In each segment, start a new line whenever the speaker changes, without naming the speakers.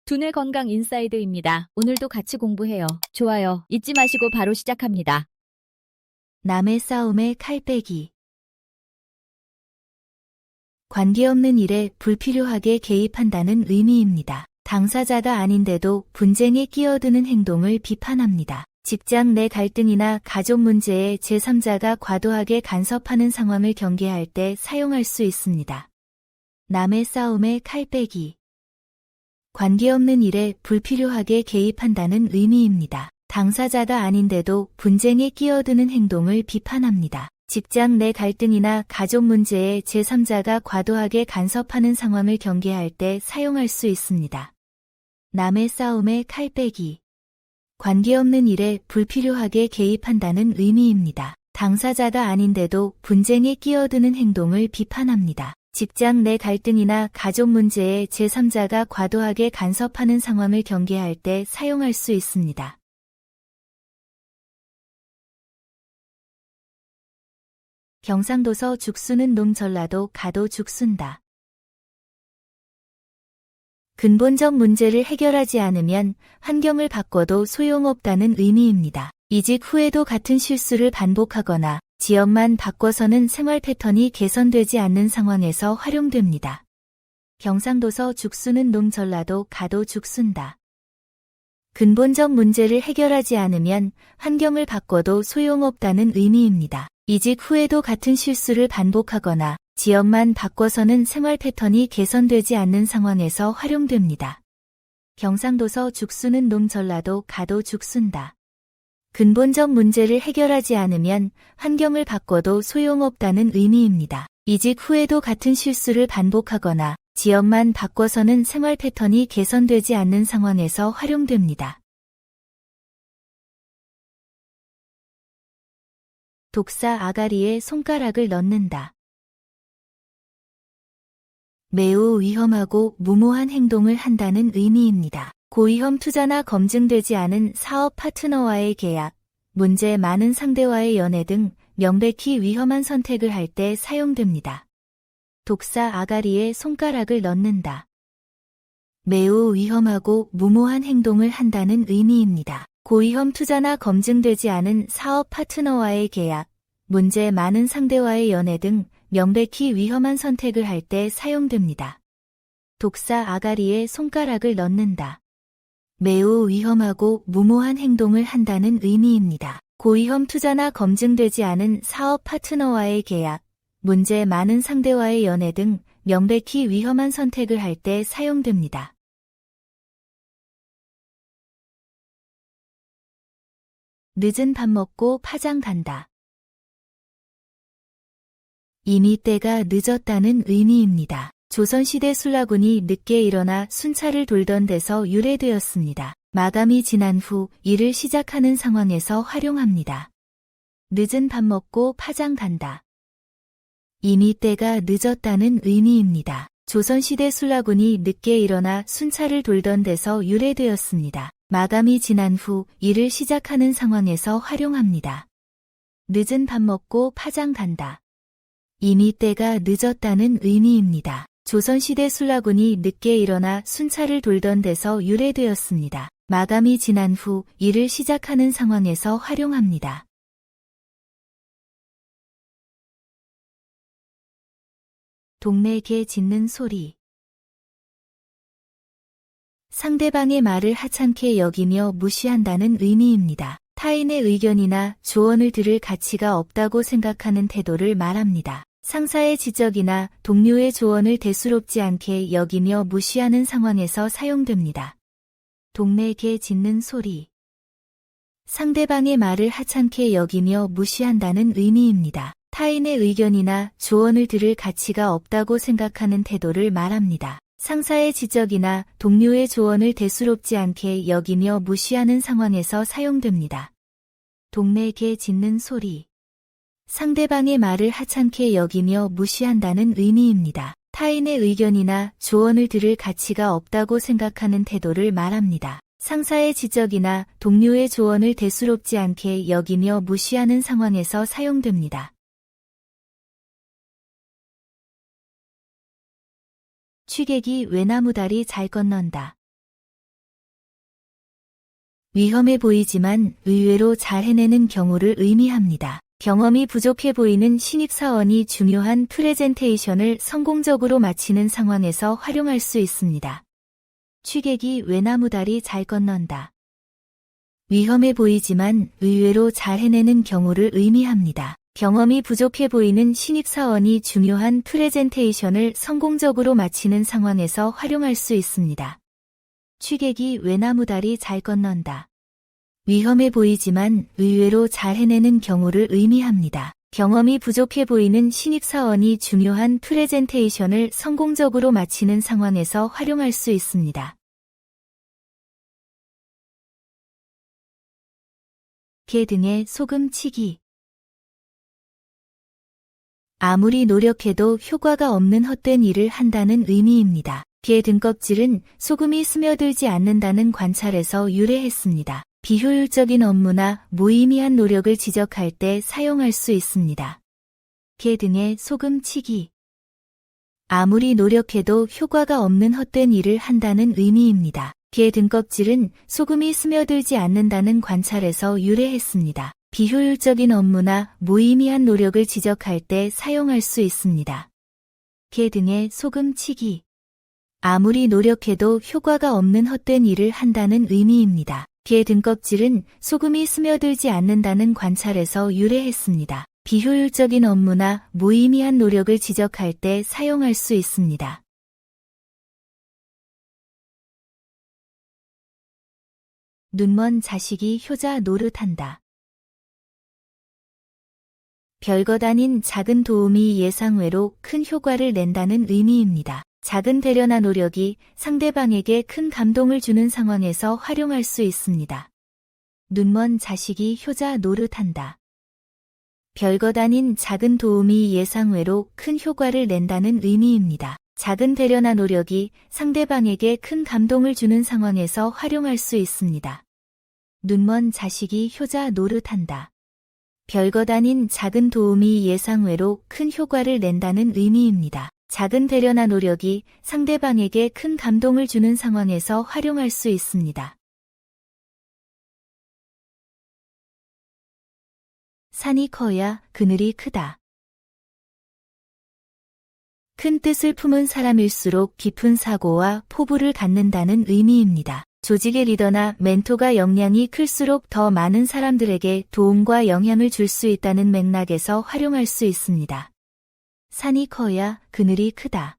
두뇌 건강 인사이드입니다. 오늘도 같이 공부해요. 좋아요 잊지 마시고 바로 시작합니다.
남의 싸움에 칼 빼기. 관계없는 일에 불필요하게 개입한다는 의미입니다. 당사자가 아닌데도 분쟁에 끼어드는 행동을 비판합니다. 직장 내 갈등이나 가족 문제에 제3자가 과도하게 간섭하는 상황을 경계할 때 사용할 수 있습니다. 남의 싸움에 칼 빼기. 관계없는 일에 불필요하게 개입한다는 의미입니다. 당사자가 아닌데도 분쟁에 끼어드는 행동을 비판합니다. 직장 내 갈등이나 가족 문제에 제3자가 과도하게 간섭하는 상황을 경계할 때 사용할 수 있습니다. 남의 싸움에 칼 빼기. 관계없는 일에 불필요하게 개입한다는 의미입니다. 당사자가 아닌데도 분쟁에 끼어드는 행동을 비판합니다. 직장 내 갈등이나 가족 문제에 제3자가 과도하게 간섭하는 상황을 경계할 때 사용할 수 있습니다. 경상도서 죽수는 놈 전라도 가도 죽순다. 근본적 문제를 해결하지 않으면 환경을 바꿔도 소용없다는 의미입니다. 이직 후에도 같은 실수를 반복하거나 지역만 바꿔서는 생활 패턴이 개선되지 않는 상황에서 활용됩니다. 경상도서 죽수는 놈 전라도 가도 죽순다. 근본적 문제를 해결하지 않으면 환경을 바꿔도 소용없다는 의미입니다. 이직 후에도 같은 실수를 반복하거나 지역만 바꿔서는 생활 패턴이 개선되지 않는 상황에서 활용됩니다. 경상도서 죽수는 놈 전라도 가도 죽순다. 근본적 문제를 해결하지 않으면 환경을 바꿔도 소용없다는 의미입니다. 이직 후에도 같은 실수를 반복하거나 지역만 바꿔서는 생활 패턴이 개선되지 않는 상황에서 활용됩니다. 독사 아가리에 손가락을 넣는다. 매우 위험하고 무모한 행동을 한다는 의미입니다. 고위험 투자나 검증되지 않은 사업 파트너와의 계약, 문제 많은 상대와의 연애 등 명백히 위험한 선택을 할 때 사용됩니다. 독사 아가리에 손가락을 넣는다. 매우 위험하고 무모한 행동을 한다는 의미입니다. 고위험 투자나 검증되지 않은 사업 파트너와의 계약, 문제 많은 상대와의 연애 등 명백히 위험한 선택을 할 때 사용됩니다. 독사 아가리에 손가락을 넣는다. 매우 위험하고 무모한 행동을 한다는 의미입니다. 고위험 투자나 검증되지 않은 사업 파트너와의 계약, 문제 많은 상대와의 연애 등 명백히 위험한 선택을 할 때 사용됩니다. 늦은 밥 먹고 파장 간다. 이미 때가 늦었다는 의미입니다. 조선시대 술라군이 늦게 일어나 순찰을 돌던 데서 유래되었습니다. 마감이 지난 후 일을 시작하는 상황에서 활용합니다. 늦은 밥 먹고 파장 간다. 이미 때가 늦었다는 의미입니다. 조선시대 술라군이 늦게 일어나 순찰을 돌던 데서 유래되었습니다. 마감이 지난 후 일을 시작하는 상황에서 활용합니다. 늦은 밥 먹고 파장 간다. 이미 때가 늦었다는 의미입니다. 조선시대 술라군이 늦게 일어나 순찰을 돌던 데서 유래되었습니다. 마감이 지난 후 일을 시작하는 상황에서 활용합니다. 동네 개 짖는 소리. 상대방의 말을 하찮게 여기며 무시한다는 의미입니다. 타인의 의견이나 조언을 들을 가치가 없다고 생각하는 태도를 말합니다. 상사의 지적이나 동료의 조언을 대수롭지 않게 여기며 무시하는 상황에서 사용됩니다. 동네 개 짖는 소리. 상대방의 말을 하찮게 여기며 무시한다는 의미입니다. 타인의 의견이나 조언을 들을 가치가 없다고 생각하는 태도를 말합니다. 상사의 지적이나 동료의 조언을 대수롭지 않게 여기며 무시하는 상황에서 사용됩니다. 동네 개 짖는 소리. 상대방의 말을 하찮게 여기며 무시한다는 의미입니다. 타인의 의견이나 조언을 들을 가치가 없다고 생각하는 태도를 말합니다. 상사의 지적이나 동료의 조언을 대수롭지 않게 여기며 무시하는 상황에서 사용됩니다. 취객이 외나무다리 잘 건넌다. 위험해 보이지만 의외로 잘 해내는 경우를 의미합니다. 경험이 부족해 보이는 신입사원이 중요한 프레젠테이션을 성공적으로 마치는 상황에서 활용할 수 있습니다. 취객이 외나무다리 잘 건넌다. 위험해 보이지만 의외로 잘 해내는 경우를 의미합니다. 경험이 부족해 보이는 신입사원이 중요한 프레젠테이션을 성공적으로 마치는 상황에서 활용할 수 있습니다. 취객이 외나무다리 잘 건넌다. 위험해 보이지만 의외로 잘 해내는 경우를 의미합니다. 경험이 부족해 보이는 신입사원이 중요한 프레젠테이션을 성공적으로 마치는 상황에서 활용할 수 있습니다. 개 등에 소금치기. 아무리 노력해도 효과가 없는 헛된 일을 한다는 의미입니다. 개 등껍질은 소금이 스며들지 않는다는 관찰에서 유래했습니다. 비효율적인 업무나 무의미한 노력을 지적할 때 사용할 수 있습니다. 개 등에 소금치기. 아무리 노력해도 효과가 없는 헛된 일을 한다는 의미입니다. 개 등껍질은 소금이 스며들지 않는다는 관찰에서 유래했습니다. 비효율적인 업무나 무의미한 노력을 지적할 때 사용할 수 있습니다. 개 등에 소금치기. 아무리 노력해도 효과가 없는 헛된 일을 한다는 의미입니다. 개 등껍질은 소금이 스며들지 않는다는 관찰에서 유래했습니다. 비효율적인 업무나 무의미한 노력을 지적할 때 사용할 수 있습니다. 눈먼 자식이 효자 노릇한다. 별것 아닌 작은 도움이 예상외로 큰 효과를 낸다는 의미입니다. 작은 배려나 노력이 상대방에게 큰 감동을 주는 상황에서 활용할 수 있습니다. 눈먼 자식이 효자 노릇한다. 별것 아닌 작은 도움이 예상외로 큰 효과를 낸다는 의미입니다. 작은 배려나 노력이 상대방에게 큰 감동을 주는 상황에서 활용할 수 있습니다. 눈먼 자식이 효자 노릇한다. 별것 아닌 작은 도움이 예상외로 큰 효과를 낸다는 의미입니다. 작은 배려나 노력이 상대방에게 큰 감동을 주는 상황에서 활용할 수 있습니다. 산이 커야 그늘이 크다. 큰 뜻을 품은 사람일수록 깊은 사고와 포부를 갖는다는 의미입니다. 조직의 리더나 멘토가 역량이 클수록 더 많은 사람들에게 도움과 영향을 줄 수 있다는 맥락에서 활용할 수 있습니다. 산이 커야 그늘이 크다.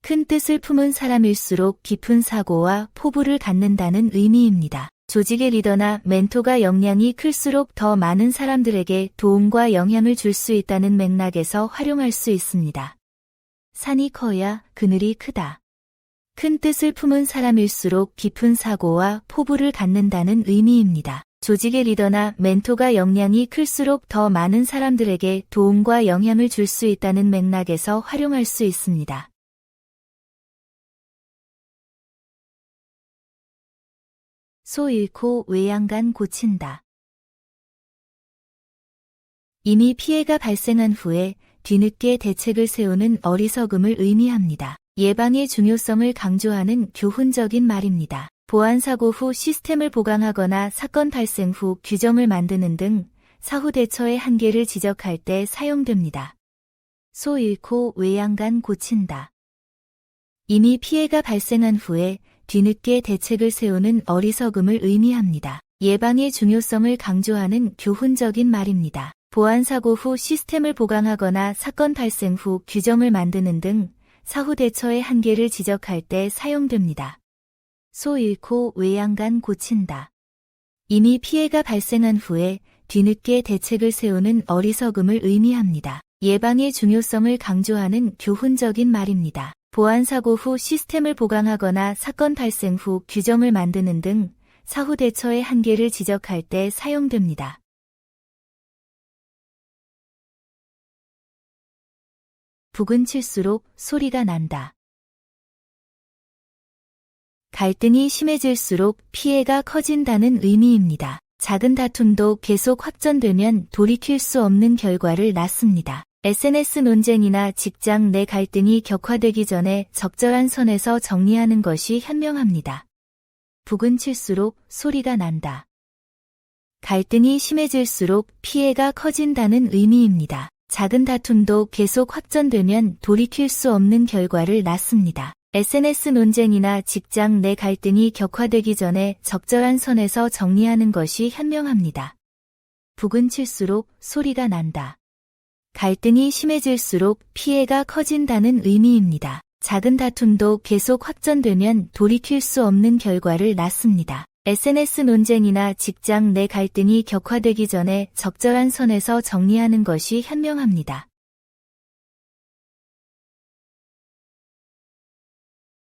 큰 뜻을 품은 사람일수록 깊은 사고와 포부를 갖는다는 의미입니다. 조직의 리더나 멘토가 역량이 클수록 더 많은 사람들에게 도움과 영향을 줄 수 있다는 맥락에서 활용할 수 있습니다. 산이 커야 그늘이 크다. 큰 뜻을 품은 사람일수록 깊은 사고와 포부를 갖는다는 의미입니다. 조직의 리더나 멘토가 역량이 클수록 더 많은 사람들에게 도움과 영향을 줄 수 있다는 맥락에서 활용할 수 있습니다. 소 잃고 외양간 고친다. 이미 피해가 발생한 후에 뒤늦게 대책을 세우는 어리석음을 의미합니다. 예방의 중요성을 강조하는 교훈적인 말입니다. 보안사고 후 시스템을 보강하거나 사건 발생 후 규정을 만드는 등 사후 대처의 한계를 지적할 때 사용됩니다. 소 잃고 외양간 고친다. 이미 피해가 발생한 후에 뒤늦게 대책을 세우는 어리석음을 의미합니다. 예방의 중요성을 강조하는 교훈적인 말입니다. 보안사고 후 시스템을 보강하거나 사건 발생 후 규정을 만드는 등 사후 대처의 한계를 지적할 때 사용됩니다. 소 잃고 외양간 고친다. 이미 피해가 발생한 후에 뒤늦게 대책을 세우는 어리석음을 의미합니다. 예방의 중요성을 강조하는 교훈적인 말입니다. 보안사고 후 시스템을 보강하거나 사건 발생 후 규정을 만드는 등 사후 대처의 한계를 지적할 때 사용됩니다. 북은 칠수록 소리가 난다. 갈등이 심해질수록 피해가 커진다는 의미입니다. 작은 다툼도 계속 확전되면 돌이킬 수 없는 결과를 낳습니다. SNS 논쟁이나 직장 내 갈등이 격화되기 전에 적절한 선에서 정리하는 것이 현명합니다. 북은 칠수록 소리가 난다. 갈등이 심해질수록 피해가 커진다는 의미입니다. 작은 다툼도 계속 확전되면 돌이킬 수 없는 결과를 낳습니다. SNS 논쟁이나 직장 내 갈등이 격화되기 전에 적절한 선에서 정리하는 것이 현명합니다. 북은 칠수록 소리가 난다. 갈등이 심해질수록 피해가 커진다는 의미입니다. 작은 다툼도 계속 확전되면 돌이킬 수 없는 결과를 낳습니다. SNS 논쟁이나 직장 내 갈등이 격화되기 전에 적절한 선에서 정리하는 것이 현명합니다.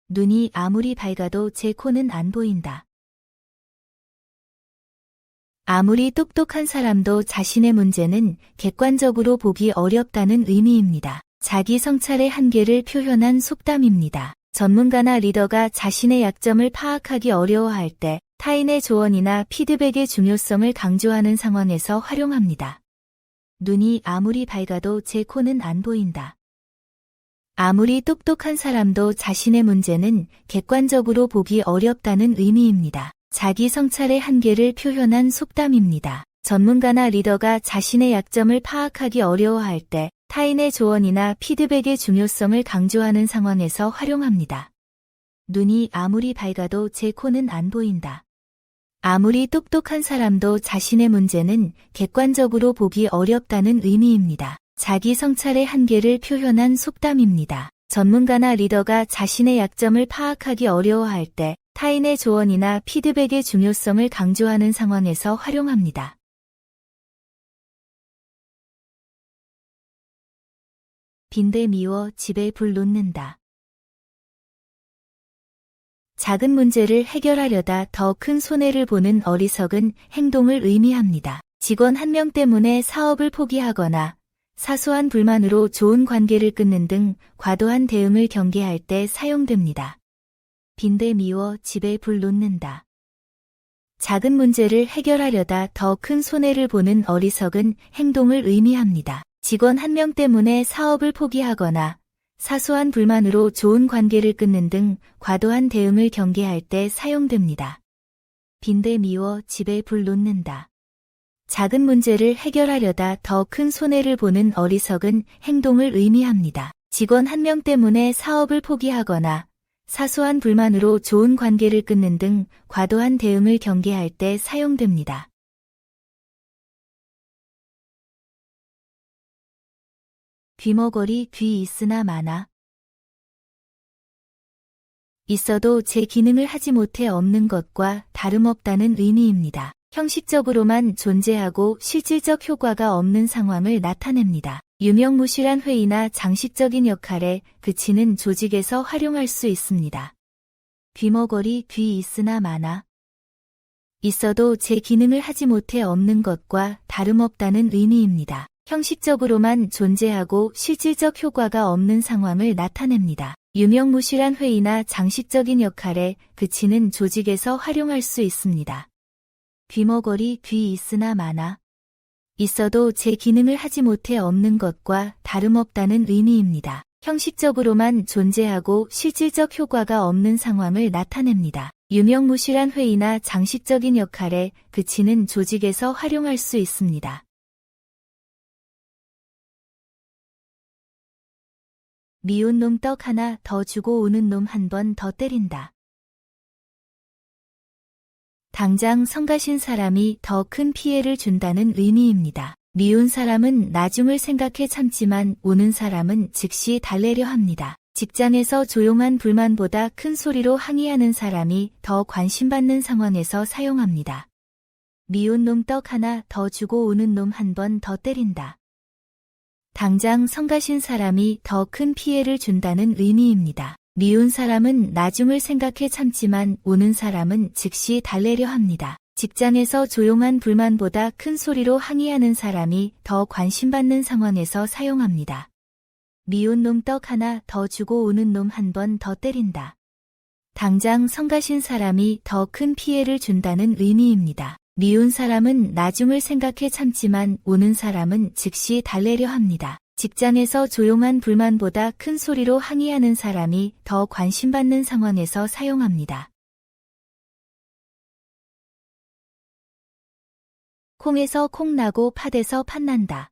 눈이 아무리 밝아도 제 코는 안 보인다. 아무리 똑똑한 사람도 자신의 문제는 객관적으로 보기 어렵다는 의미입니다. 자기 성찰의 한계를 표현한 속담입니다. 전문가나 리더가 자신의 약점을 파악하기 어려워할 때 타인의 조언이나 피드백의 중요성을 강조하는 상황에서 활용합니다. 눈이 아무리 밝아도 제 코는 안 보인다. 아무리 똑똑한 사람도 자신의 문제는 객관적으로 보기 어렵다는 의미입니다. 자기 성찰의 한계를 표현한 속담입니다. 전문가나 리더가 자신의 약점을 파악하기 어려워할 때 타인의 조언이나 피드백의 중요성을 강조하는 상황에서 활용합니다. 눈이 아무리 밝아도 제 코는 안 보인다. 아무리 똑똑한 사람도 자신의 문제는 객관적으로 보기 어렵다는 의미입니다. 자기 성찰의 한계를 표현한 속담입니다. 전문가나 리더가 자신의 약점을 파악하기 어려워할 때 타인의 조언이나 피드백의 중요성을 강조하는 상황에서 활용합니다. 빈대 미워 집에 불 놓는다. 작은 문제를 해결하려다 더 큰 손해를 보는 어리석은 행동을 의미합니다. 직원 한 명 때문에 사업을 포기하거나 사소한 불만으로 좋은 관계를 끊는 등 과도한 대응을 경계할 때 사용됩니다. 빈대 미워 집에 불 놓는다. 작은 문제를 해결하려다 더 큰 손해를 보는 어리석은 행동을 의미합니다. 직원 한 명 때문에 사업을 포기하거나 사소한 불만으로 좋은 관계를 끊는 등 과도한 대응을 경계할 때 사용됩니다. 빈대 미워 집에 불 놓는다. 작은 문제를 해결하려다 더 큰 손해를 보는 어리석은 행동을 의미합니다. 직원 한 명 때문에 사업을 포기하거나 사소한 불만으로 좋은 관계를 끊는 등 과도한 대응을 경계할 때 사용됩니다. 귀머거리 귀 있으나 마나. 있어도 제 기능을 하지 못해 없는 것과 다름없다는 의미입니다. 형식적으로만 존재하고 실질적 효과가 없는 상황을 나타냅니다. 유명무실한 회의나 장식적인 역할에 그치는 조직에서 활용할 수 있습니다. 귀머거리 귀 있으나 마나. 있어도 제 기능을 하지 못해 없는 것과 다름없다는 의미입니다. 형식적으로만 존재하고 실질적 효과가 없는 상황을 나타냅니다. 유명무실한 회의나 장식적인 역할에 그치는 조직에서 활용할 수 있습니다. 귀머거리 귀 있으나 마나. 있어도 제 기능을 하지 못해 없는 것과 다름없다는 의미입니다. 형식적으로만 존재하고 실질적 효과가 없는 상황을 나타냅니다. 유명무실한 회의나 장식적인 역할에 그치는 조직에서 활용할 수 있습니다. 미운 놈 떡 하나 더 주고 우는 놈 한 번 더 때린다. 당장 성가신 사람이 더 큰 피해를 준다는 의미입니다. 미운 사람은 나중을 생각해 참지만 우는 사람은 즉시 달래려 합니다. 직장에서 조용한 불만보다 큰 소리로 항의하는 사람이 더 관심받는 상황에서 사용합니다. 미운 놈 떡 하나 더 주고 우는 놈 한 번 더 때린다. 당장 성가신 사람이 더 큰 피해를 준다는 의미입니다. 미운 사람은 나중을 생각해 참지만 우는 사람은 즉시 달래려 합니다. 직장에서 조용한 불만보다 큰 소리로 항의하는 사람이 더 관심받는 상황에서 사용합니다. 미운 놈 떡 하나 더 주고 우는 놈 한 번 더 때린다. 당장 성가신 사람이 더 큰 피해를 준다는 의미입니다. 미운 사람은 나중을 생각해 참지만 우는 사람은 즉시 달래려 합니다. 직장에서 조용한 불만보다 큰 소리로 항의하는 사람이 더 관심받는 상황에서 사용합니다. 콩에서 콩나고 팥에서 팥난다.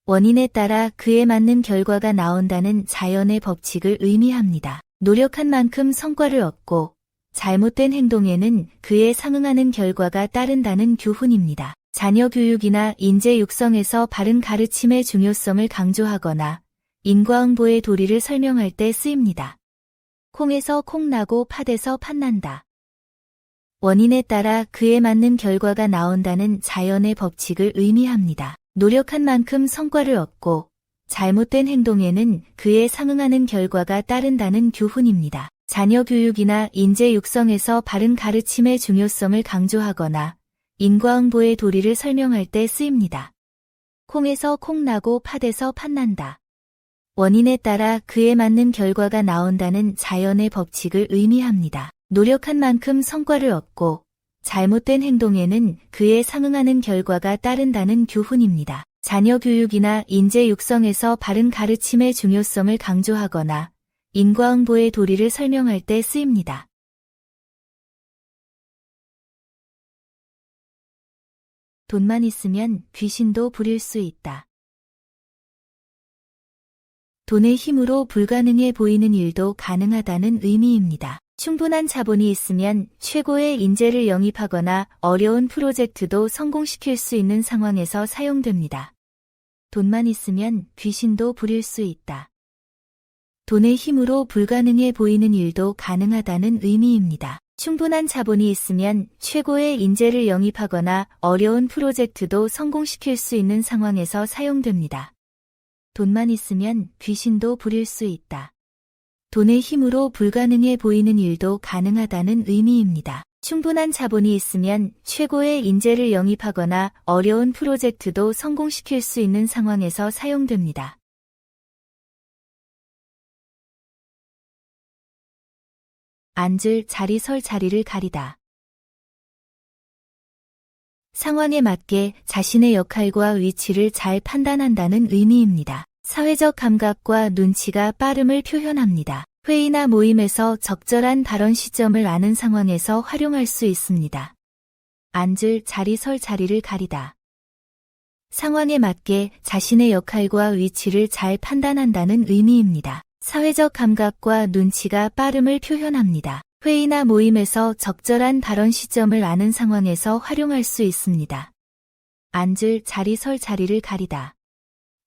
원인에 따라 그에 맞는 결과가 나온다는 자연의 법칙을 의미합니다. 노력한 만큼 성과를 얻고 잘못된 행동에는 그에 상응하는 결과가 따른다는 교훈입니다. 자녀 교육이나 인재 육성에서 바른 가르침의 중요성을 강조하거나 인과응보의 도리를 설명할 때 쓰입니다. 콩에서 콩나고 팥에서 팥난다. 원인에 따라 그에 맞는 결과가 나온다는 자연의 법칙을 의미합니다. 노력한 만큼 성과를 얻고 잘못된 행동에는 그에 상응하는 결과가 따른다는 교훈입니다. 자녀 교육이나 인재 육성에서 바른 가르침의 중요성을 강조하거나 인과응보의 도리를 설명할 때 쓰입니다. 콩에서 콩나고 팥에서 팥난다. 원인에 따라 그에 맞는 결과가 나온다는 자연의 법칙을 의미합니다. 노력한 만큼 성과를 얻고 잘못된 행동에는 그에 상응하는 결과가 따른다는 교훈입니다. 자녀 교육이나 인재 육성에서 바른 가르침의 중요성을 강조하거나 인과응보의 도리를 설명할 때 쓰입니다. 돈만 있으면 귀신도 부릴 수 있다. 돈의 힘으로 불가능해 보이는 일도 가능하다는 의미입니다. 충분한 자본이 있으면 최고의 인재를 영입하거나 어려운 프로젝트도 성공시킬 수 있는 상황에서 사용됩니다. 돈만 있으면 귀신도 부릴 수 있다. 돈의 힘으로 불가능해 보이는 일도 가능하다는 의미입니다. 충분한 자본이 있으면 최고의 인재를 영입하거나 어려운 프로젝트도 성공시킬 수 있는 상황에서 사용됩니다. 돈만 있으면 귀신도 부릴 수 있다. 돈의 힘으로 불가능해 보이는 일도 가능하다는 의미입니다. 충분한 자본이 있으면 최고의 인재를 영입하거나 어려운 프로젝트도 성공시킬 수 있는 상황에서 사용됩니다. 앉을 자리 설 자리를 가리다. 상황에 맞게 자신의 역할과 위치를 잘 판단한다는 의미입니다. 사회적 감각과 눈치가 빠름을 표현합니다. 회의나 모임에서 적절한 발언 시점을 아는 상황에서 활용할 수 있습니다. 앉을 자리 설 자리를 가리다. 상황에 맞게 자신의 역할과 위치를 잘 판단한다는 의미입니다. 사회적 감각과 눈치가 빠름을 표현합니다. 회의나 모임에서 적절한 발언 시점을 아는 상황에서 활용할 수 있습니다. 앉을 자리 설 자리를 가리다.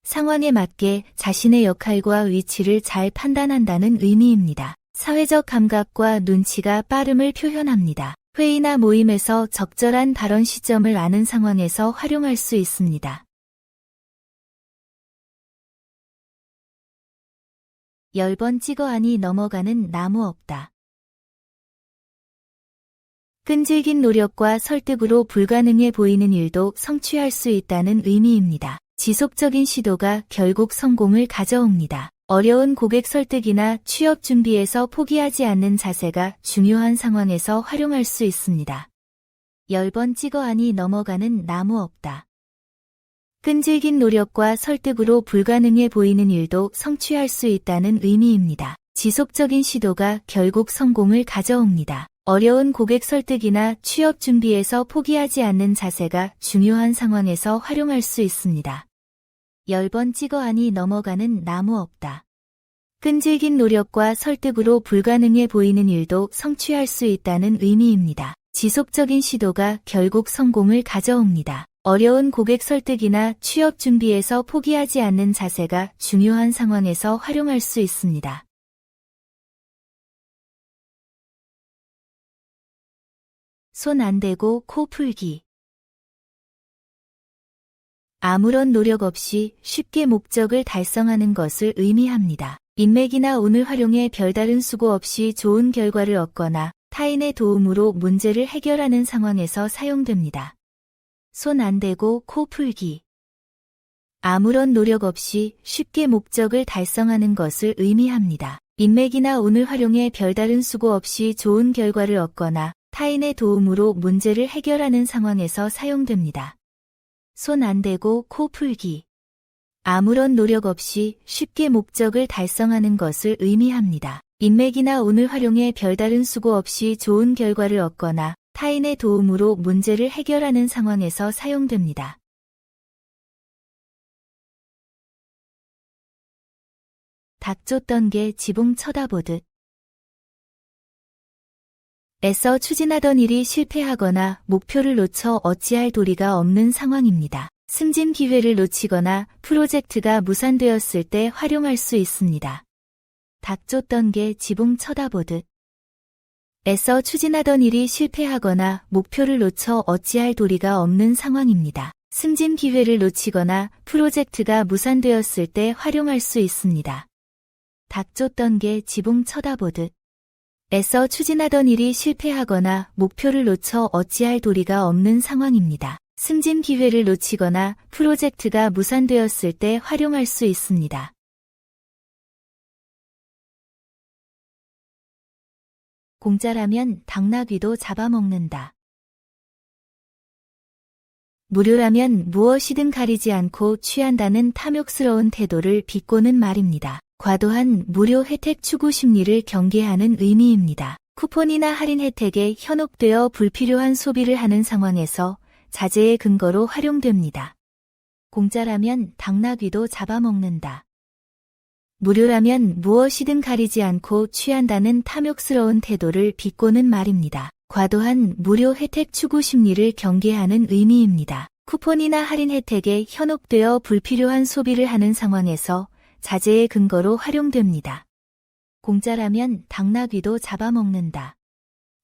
상황에 맞게 자신의 역할과 위치를 잘 판단한다는 의미입니다. 사회적 감각과 눈치가 빠름을 표현합니다. 회의나 모임에서 적절한 발언 시점을 아는 상황에서 활용할 수 있습니다. 열 번 찍어 아니 넘어가는 나무 없다. 끈질긴 노력과 설득으로 불가능해 보이는 일도 성취할 수 있다는 의미입니다. 지속적인 시도가 결국 성공을 가져옵니다. 어려운 고객 설득이나 취업 준비에서 포기하지 않는 자세가 중요한 상황에서 활용할 수 있습니다. 10번 찍어 아니 넘어가는 나무 없다. 끈질긴 노력과 설득으로 불가능해 보이는 일도 성취할 수 있다는 의미입니다. 지속적인 시도가 결국 성공을 가져옵니다. 어려운 고객 설득이나 취업 준비에서 포기하지 않는 자세가 중요한 상황에서 활용할 수 있습니다. 10번 찍어 아니 넘어가는 나무 없다. 끈질긴 노력과 설득으로 불가능해 보이는 일도 성취할 수 있다는 의미입니다. 지속적인 시도가 결국 성공을 가져옵니다. 어려운 고객 설득이나 취업 준비에서 포기하지 않는 자세가 중요한 상황에서 활용할 수 있습니다. 손 안 대고 코 풀기. 아무런 노력 없이 쉽게 목적을 달성하는 것을 의미합니다. 인맥이나 운을 활용해 별다른 수고 없이 좋은 결과를 얻거나 타인의 도움으로 문제를 해결하는 상황에서 사용됩니다. 손 안 대고 코 풀기. 아무런 노력 없이 쉽게 목적을 달성하는 것을 의미합니다. 인맥이나 운을 활용해 별다른 수고 없이 좋은 결과를 얻거나 타인의 도움으로 문제를 해결하는 상황에서 사용됩니다. 손 안 대고 코 풀기. 아무런 노력 없이 쉽게 목적을 달성하는 것을 의미합니다. 인맥이나 운을 활용해 별다른 수고 없이 좋은 결과를 얻거나 타인의 도움으로 문제를 해결하는 상황에서 사용됩니다. 닥쳤던 게 지붕 쳐다보듯. 애써 추진하던 일이 실패하거나 목표를 놓쳐 어찌할 도리가 없는 상황입니다. 승진 기회를 놓치거나 프로젝트가 무산되었을 때 활용할 수 있습니다. 닥쳤던 게 지붕 쳐다보듯. 애써 추진하던 일이 실패하거나 목표를 놓쳐 어찌할 도리가 없는 상황입니다. 승진 기회를 놓치거나 프로젝트가 무산되었을 때 활용할 수 있습니다. 닥쳤던 게 지붕 쳐다보듯. 애써 추진하던 일이 실패하거나 목표를 놓쳐 어찌할 도리가 없는 상황입니다. 승진 기회를 놓치거나 프로젝트가 무산되었을 때 활용할 수 있습니다. 공짜라면 당나귀도 잡아먹는다. 무료라면 무엇이든 가리지 않고 취한다는 탐욕스러운 태도를 비꼬는 말입니다. 과도한 무료 혜택 추구 심리를 경계하는 의미입니다. 쿠폰이나 할인 혜택에 현혹되어 불필요한 소비를 하는 상황에서 자제의 근거로 활용됩니다. 공짜라면 당나귀도 잡아먹는다. 무료라면 무엇이든 가리지 않고 취한다는 탐욕스러운 태도를 비꼬는 말입니다. 과도한 무료 혜택 추구 심리를 경계하는 의미입니다. 쿠폰이나 할인 혜택에 현혹되어 불필요한 소비를 하는 상황에서 자제의 근거로 활용됩니다. 공짜라면 당나귀도 잡아먹는다.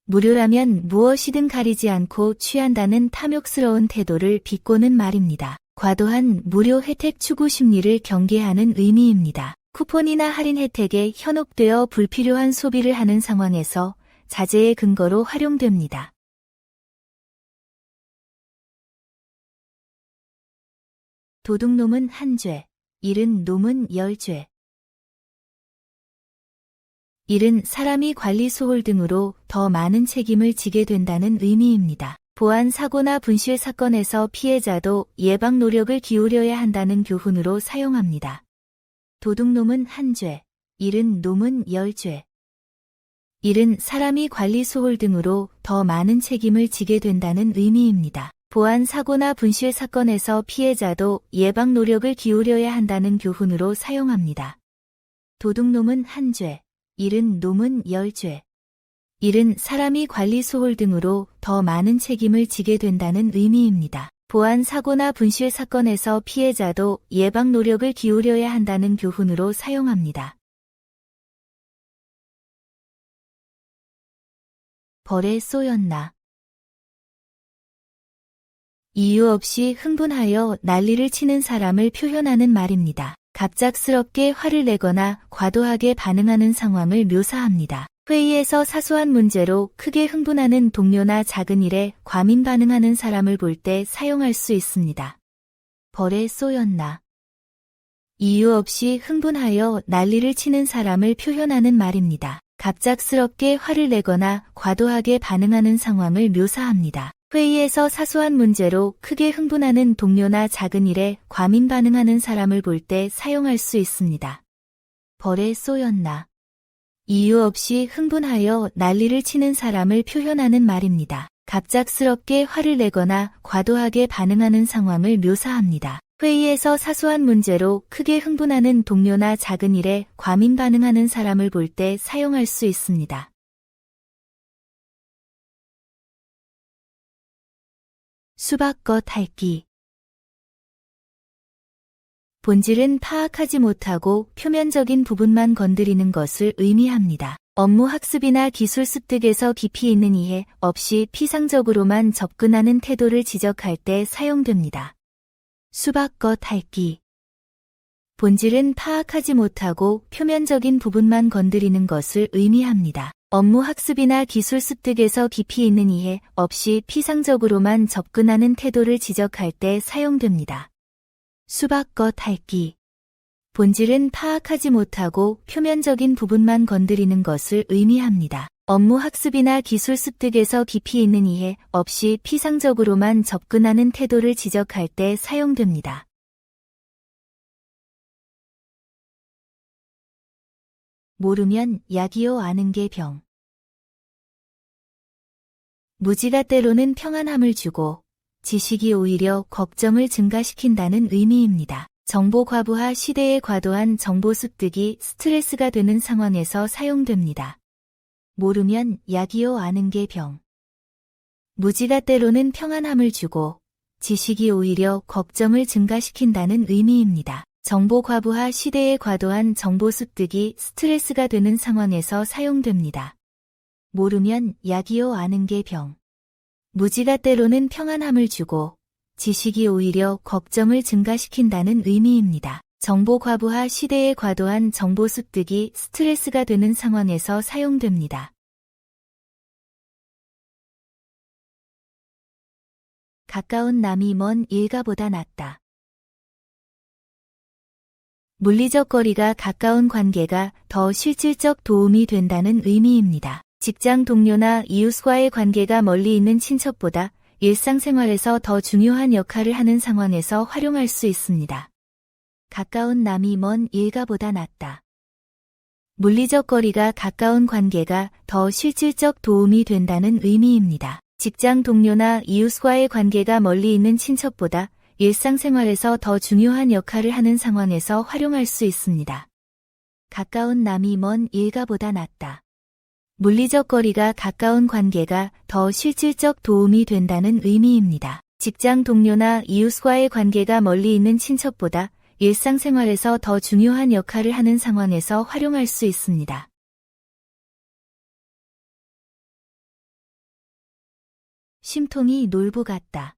무료라면 무엇이든 가리지 않고 취한다는 탐욕스러운 태도를 비꼬는 말입니다. 과도한 무료 혜택 추구 심리를 경계하는 의미입니다. 쿠폰이나 할인 혜택에 현혹되어 불필요한 소비를 하는 상황에서 자제의 근거로 활용됩니다. 도둑놈은 한 죄, 잃은 놈은 열 죄. 잃은 사람이 관리 소홀 등으로 더 많은 책임을 지게 된다는 의미입니다. 보안 사고나 분실 사건에서 피해자도 예방 노력을 기울여야 한다는 교훈으로 사용합니다. 도둑놈은 한 죄, 잃은 놈은 열 죄. 잃은 사람이 관리 소홀 등으로 더 많은 책임을 지게 된다는 의미입니다. 보안 사고나 분실 사건에서 피해자도 예방 노력을 기울여야 한다는 교훈으로 사용합니다. 도둑놈은 한 죄, 잃은 놈은 열 죄. 잃은 사람이 관리 소홀 등으로 더 많은 책임을 지게 된다는 의미입니다. 보안 사고나 분실 사건에서 피해자도 예방 노력을 기울여야 한다는 교훈으로 사용합니다. 벌에 쏘였나. 이유 없이 흥분하여 난리를 치는 사람을 표현하는 말입니다. 갑작스럽게 화를 내거나 과도하게 반응하는 상황을 묘사합니다. 회의에서 사소한 문제로 크게 흥분하는 동료나 작은 일에 과민 반응하는 사람을 볼 때 사용할 수 있습니다. 벌에 쏘였나. 이유 없이 흥분하여 난리를 치는 사람을 표현하는 말입니다. 갑작스럽게 화를 내거나 과도하게 반응하는 상황을 묘사합니다. 회의에서 사소한 문제로 크게 흥분하는 동료나 작은 일에 과민 반응하는 사람을 볼 때 사용할 수 있습니다. 벌에 쏘였나. 이유 없이 흥분하여 난리를 치는 사람을 표현하는 말입니다. 갑작스럽게 화를 내거나 과도하게 반응하는 상황을 묘사합니다. 회의에서 사소한 문제로 크게 흥분하는 동료나 작은 일에 과민 반응하는 사람을 볼 때 사용할 수 있습니다. 수박겉 핥기. 본질은 파악하지 못하고 표면적인 부분만 건드리는 것을 의미합니다. 업무 학습이나 기술 습득에서 깊이 있는 이해 없이 피상적으로만 접근하는 태도를 지적할 때 사용됩니다. 수박겉 핥기. 본질은 파악하지 못하고 표면적인 부분만 건드리는 것을 의미합니다. 업무 학습이나 기술 습득에서 깊이 있는 이해 없이 피상적으로만 접근하는 태도를 지적할 때 사용됩니다. 수박겉 핥기. 본질은 파악하지 못하고 표면적인 부분만 건드리는 것을 의미합니다. 업무 학습이나 기술 습득에서 깊이 있는 이해 없이 피상적으로만 접근하는 태도를 지적할 때 사용됩니다. 모르면 약이요 아는 게 병. 무지가 때로는 평안함을 주고 지식이 오히려 걱정을 증가시킨다는 의미입니다. 정보 과부하 시대에 과도한 정보 습득이 스트레스가 되는 상황에서 사용됩니다. 모르면 약이요 아는 게 병. 무지가 때로는 평안함을 주고 지식이 오히려 걱정을 증가시킨다는 의미입니다. 정보 과부하 시대에 과도한 정보 습득이 스트레스가 되는 상황에서 사용됩니다. 모르면 약이요 아는 게 병. 무지가 때로는 평안함을 주고 지식이 오히려 걱정을 증가시킨다는 의미입니다. 정보 과부하 시대에 과도한 정보 습득이 스트레스가 되는 상황에서 사용됩니다. 가까운 남이 먼 일가보다 낫다. 물리적 거리가 가까운 관계가 더 실질적 도움이 된다는 의미입니다. 직장 동료나 이웃과의 관계가 멀리 있는 친척보다 일상생활에서 더 중요한 역할을 하는 상황에서 활용할 수 있습니다. 가까운 남이 먼 일가보다 낫다. 물리적 거리가 가까운 관계가 더 실질적 도움이 된다는 의미입니다. 직장 동료나 이웃과의 관계가 멀리 있는 친척보다 일상생활에서 더 중요한 역할을 하는 상황에서 활용할 수 있습니다. 가까운 남이 먼 일가보다 낫다. 물리적 거리가 가까운 관계가 더 실질적 도움이 된다는 의미입니다. 직장 동료나 이웃과의 관계가 멀리 있는 친척보다 일상생활에서 더 중요한 역할을 하는 상황에서 활용할 수 있습니다. 심통이 놀부 같다.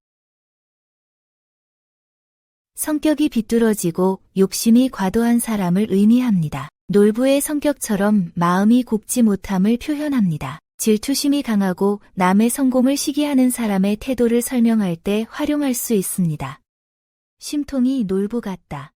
성격이 비뚤어지고 욕심이 과도한 사람을 의미합니다. 놀부의 성격처럼 마음이 곱지 못함을 표현합니다. 질투심이 강하고 남의 성공을 시기하는 사람의 태도를 설명할 때 활용할 수 있습니다. 심통이 놀부 같다.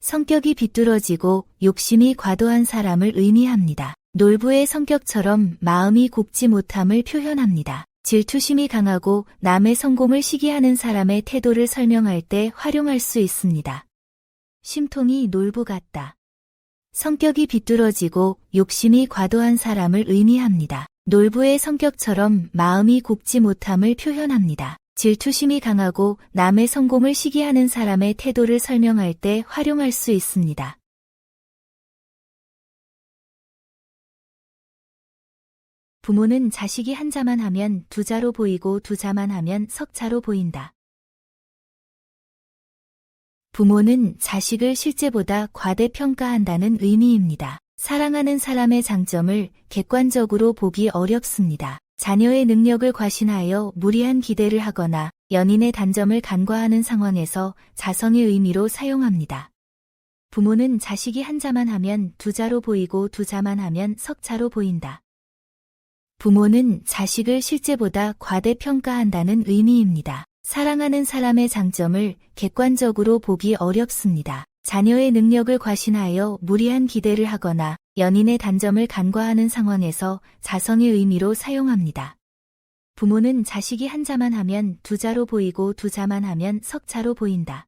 성격이 비뚤어지고 욕심이 과도한 사람을 의미합니다. 놀부의 성격처럼 마음이 곱지 못함을 표현합니다. 질투심이 강하고 남의 성공을 시기하는 사람의 태도를 설명할 때 활용할 수 있습니다. 심통이 놀부 같다. 성격이 비뚤어지고 욕심이 과도한 사람을 의미합니다. 놀부의 성격처럼 마음이 곱지 못함을 표현합니다. 질투심이 강하고 남의 성공을 시기하는 사람의 태도를 설명할 때 활용할 수 있습니다. 부모는 자식이 한 자만 하면 두 자로 보이고 두 자만 하면 석 자로 보인다. 부모는 자식을 실제보다 과대평가한다는 의미입니다. 사랑하는 사람의 장점을 객관적으로 보기 어렵습니다. 자녀의 능력을 과신하여 무리한 기대를 하거나 연인의 단점을 간과하는 상황에서 자성의 의미로 사용합니다. 부모는 자식이 한 자만 하면 두 자로 보이고 두 자만 하면 석 자로 보인다. 부모는 자식을 실제보다 과대평가한다는 의미입니다. 사랑하는 사람의 장점을 객관적으로 보기 어렵습니다. 자녀의 능력을 과신하여 무리한 기대를 하거나 연인의 단점을 간과하는 상황에서 자성의 의미로 사용합니다. 부모는 자식이 한 자만 하면 두 자로 보이고 두 자만 하면 석 자로 보인다.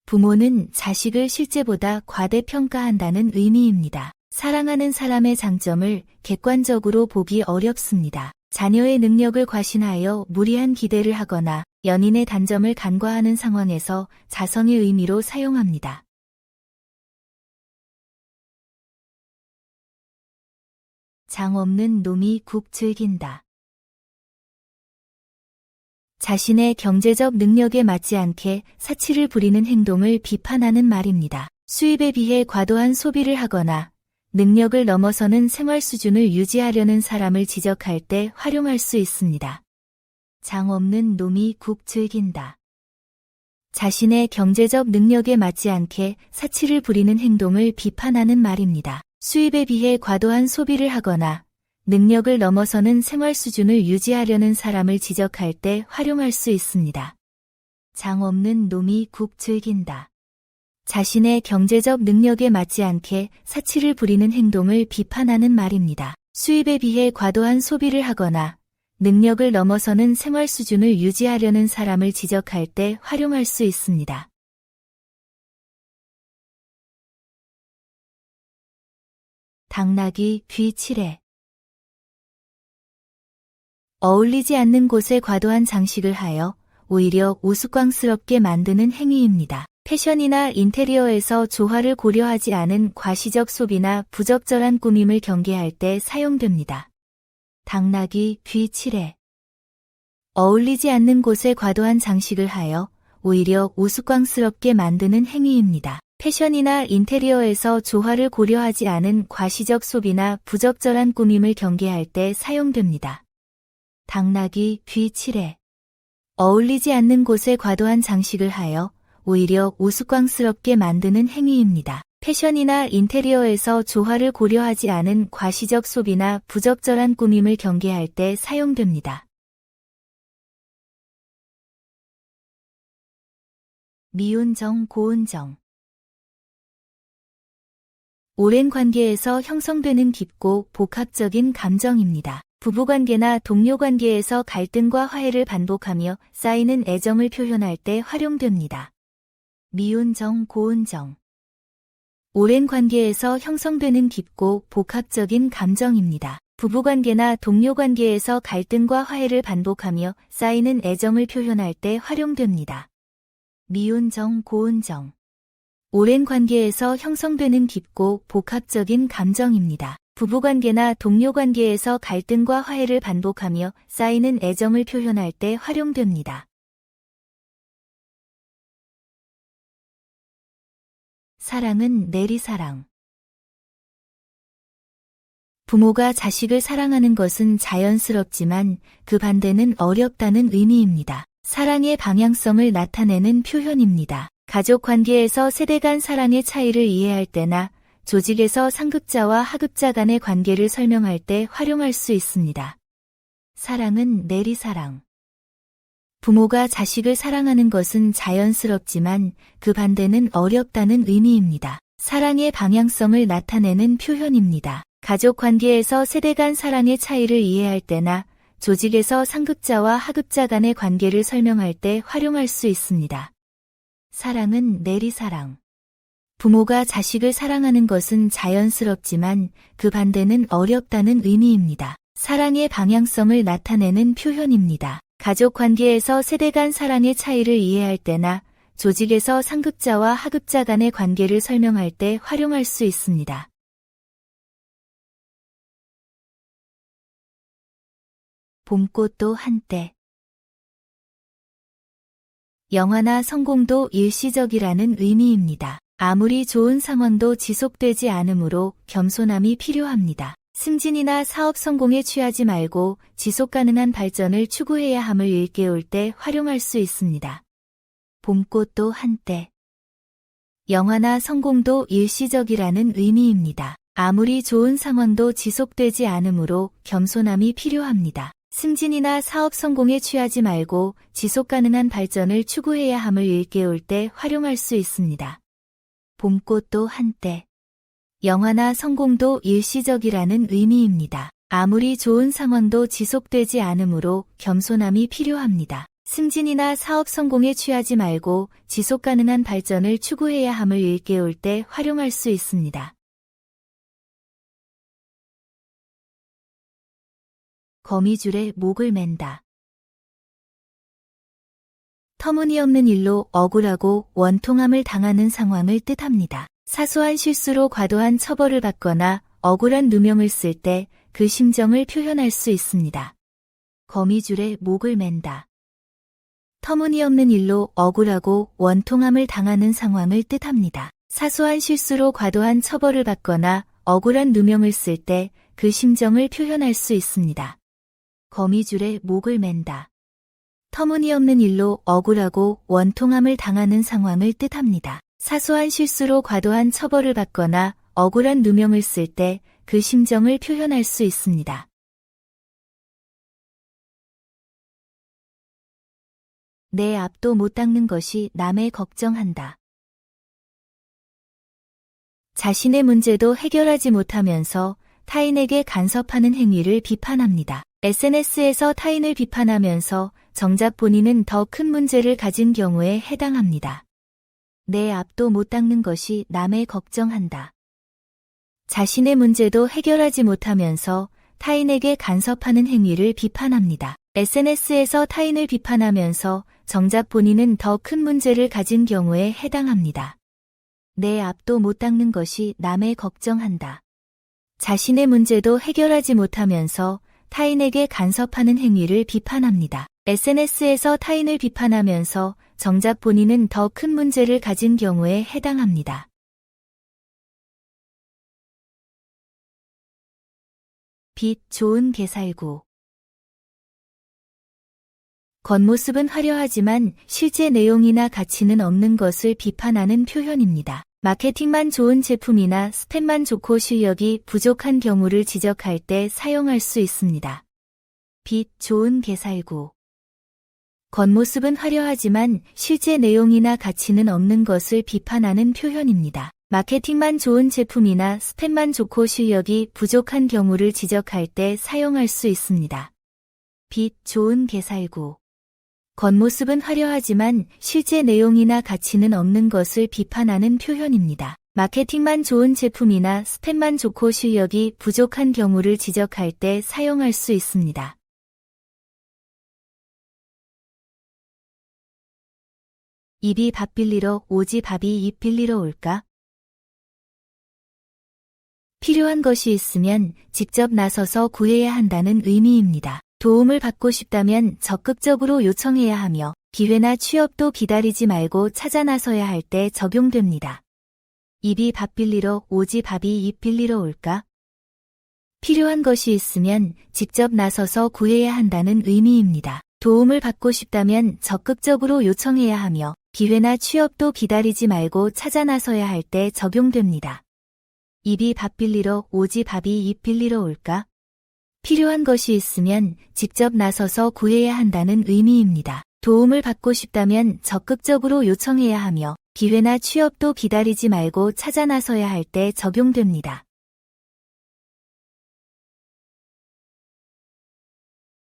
부모는 자식을 실제보다 과대평가한다는 의미입니다. 사랑하는 사람의 장점을 객관적으로 보기 어렵습니다. 자녀의 능력을 과신하여 무리한 기대를 하거나 연인의 단점을 간과하는 상황에서 자성의 의미로 사용합니다. 장 없는 놈이 국 즐긴다. 자신의 경제적 능력에 맞지 않게 사치를 부리는 행동을 비판하는 말입니다. 수입에 비해 과도한 소비를 하거나 능력을 넘어서는 생활 수준을 유지하려는 사람을 지적할 때 활용할 수 있습니다. 장 없는 놈이 국 즐긴다. 자신의 경제적 능력에 맞지 않게 사치를 부리는 행동을 비판하는 말입니다. 수입에 비해 과도한 소비를 하거나 능력을 넘어서는 생활 수준을 유지하려는 사람을 지적할 때 활용할 수 있습니다. 장 없는 놈이 국 즐긴다. 자신의 경제적 능력에 맞지 않게 사치를 부리는 행동을 비판하는 말입니다. 수입에 비해 과도한 소비를 하거나 능력을 넘어서는 생활 수준을 유지하려는 사람을 지적할 때 활용할 수 있습니다. 당나귀 귀 칠해. 어울리지 않는 곳에 과도한 장식을 하여 오히려 우스꽝스럽게 만드는 행위입니다. 패션이나 인테리어에서 조화를 고려하지 않은 과시적 소비나 부적절한 꾸밈을 경계할 때 사용됩니다. 당나귀 귀 칠해. 어울리지 않는 곳에 과도한 장식을 하여 오히려 우스꽝스럽게 만드는 행위입니다. 패션이나 인테리어에서 조화를 고려하지 않은 과시적 소비나 부적절한 꾸밈을 경계할 때 사용됩니다. 당나귀 귀 칠해. 어울리지 않는 곳에 과도한 장식을 하여 오히려 우스꽝스럽게 만드는 행위입니다. 패션이나 인테리어에서 조화를 고려하지 않은 과시적 소비나 부적절한 꾸밈을 경계할 때 사용됩니다. 미운정 고운정. 오랜 관계에서 형성되는 깊고 복합적인 감정입니다. 부부관계나 동료관계에서 갈등과 화해를 반복하며 쌓이는 애정을 표현할 때 활용됩니다. 미운정 고운정. 오랜 관계에서 형성되는 깊고 복합적인 감정입니다. 부부관계나 동료관계에서 갈등과 화해를 반복하며 쌓이는 애정을 표현할 때 활용됩니다. 미운정 고운정. 오랜 관계에서 형성되는 깊고 복합적인 감정입니다. 부부관계나 동료관계에서 갈등과 화해를 반복하며 쌓이는 애정을 표현할 때 활용됩니다. 사랑은 내리사랑. 부모가 자식을 사랑하는 것은 자연스럽지만 그 반대는 어렵다는 의미입니다. 사랑의 방향성을 나타내는 표현입니다. 가족 관계에서 세대 간 사랑의 차이를 이해할 때나 조직에서 상급자와 하급자 간의 관계를 설명할 때 활용할 수 있습니다. 사랑은 내리사랑. 부모가 자식을 사랑하는 것은 자연스럽지만 그 반대는 어렵다는 의미입니다. 사랑의 방향성을 나타내는 표현입니다. 가족 관계에서 세대 간 사랑의 차이를 이해할 때나 조직에서 상급자와 하급자 간의 관계를 설명할 때 활용할 수 있습니다. 사랑은 내리사랑. 부모가 자식을 사랑하는 것은 자연스럽지만 그 반대는 어렵다는 의미입니다. 사랑의 방향성을 나타내는 표현입니다. 가족 관계에서 세대 간 사랑의 차이를 이해할 때나 조직에서 상급자와 하급자 간의 관계를 설명할 때 활용할 수 있습니다. 봄꽃도 한때. 영화나 성공도 일시적이라는 의미입니다. 아무리 좋은 상황도 지속되지 않으므로 겸손함이 필요합니다. 승진이나 사업 성공에 취하지 말고 지속 가능한 발전을 추구해야 함을 일깨울 때 활용할 수 있습니다. 봄꽃도 한때. 영화나 성공도 일시적이라는 의미입니다. 아무리 좋은 상황도 지속되지 않으므로 겸손함이 필요합니다. 승진이나 사업 성공에 취하지 말고 지속 가능한 발전을 추구해야 함을 일깨울 때 활용할 수 있습니다. 봄꽃도 한때. 영화나 성공도 일시적이라는 의미입니다. 아무리 좋은 상황도 지속되지 않으므로 겸손함이 필요합니다. 승진이나 사업 성공에 취하지 말고 지속 가능한 발전을 추구해야 함을 일깨울 때 활용할 수 있습니다. 거미줄에 목을 맨다. 터무니없는 일로 억울하고 원통함을 당하는 상황을 뜻합니다. 사소한 실수로 과도한 처벌을 받거나 억울한 누명을 쓸 때 그 심정을 표현할 수 있습니다. 거미줄에 목을 맨다. 터무니없는 일로 억울하고 원통함을 당하는 상황을 뜻합니다. 사소한 실수로 과도한 처벌을 받거나 억울한 누명을 쓸 때 그 심정을 표현할 수 있습니다. 거미줄에 목을 맨다. 터무니없는 일로 억울하고 원통함을 당하는 상황을 뜻합니다. 사소한 실수로 과도한 처벌을 받거나 억울한 누명을 쓸 때 그 심정을 표현할 수 있습니다. 내 앞도 못 닦는 것이 남의 걱정한다. 자신의 문제도 해결하지 못하면서 타인에게 간섭하는 행위를 비판합니다. SNS에서 타인을 비판하면서 정작 본인은 더 큰 문제를 가진 경우에 해당합니다. 내 앞도 못 닦는 것이 남의 걱정한다. 자신의 문제도 해결하지 못하면서 타인에게 간섭하는 행위를 비판합니다. SNS에서 타인을 비판하면서 정작 본인은 더 큰 문제를 가진 경우에 해당합니다. 내 앞도 못 닦는 것이 남의 걱정한다. 자신의 문제도 해결하지 못하면서 타인에게 간섭하는 행위를 비판합니다. SNS에서 타인을 비판하면서 정작 본인은 더 큰 문제를 가진 경우에 해당합니다. 빛 좋은 개살구. 겉모습은 화려하지만 실제 내용이나 가치는 없는 것을 비판하는 표현입니다. 마케팅만 좋은 제품이나 스펙만 좋고 실력이 부족한 경우를 지적할 때 사용할 수 있습니다. 빛 좋은 개살구. 겉모습은 화려하지만 실제 내용이나 가치는 없는 것을 비판하는 표현입니다. 마케팅만 좋은 제품이나 스펙만 좋고 실력이 부족한 경우를 지적할 때 사용할 수 있습니다. 빛 좋은 개살구. 겉모습은 화려하지만 실제 내용이나 가치는 없는 것을 비판하는 표현입니다. 마케팅만 좋은 제품이나 스펙만 좋고 실력이 부족한 경우를 지적할 때 사용할 수 있습니다. 입이 밥 빌리러 오지 밥이 입 빌리러 올까? 필요한 것이 있으면 직접 나서서 구해야 한다는 의미입니다. 도움을 받고 싶다면 적극적으로 요청해야 하며 기회나 취업도 기다리지 말고 찾아 나서야 할 때 적용됩니다. 입이 밥 빌리러 오지 밥이 입 빌리러 올까? 필요한 것이 있으면 직접 나서서 구해야 한다는 의미입니다. 도움을 받고 싶다면 적극적으로 요청해야 하며 기회나 취업도 기다리지 말고 찾아 나서야 할 때 적용됩니다. 입이 밥 빌리러 오지 밥이 입 빌리러 올까? 필요한 것이 있으면 직접 나서서 구해야 한다는 의미입니다. 도움을 받고 싶다면 적극적으로 요청해야 하며 기회나 취업도 기다리지 말고 찾아 나서야 할 때 적용됩니다.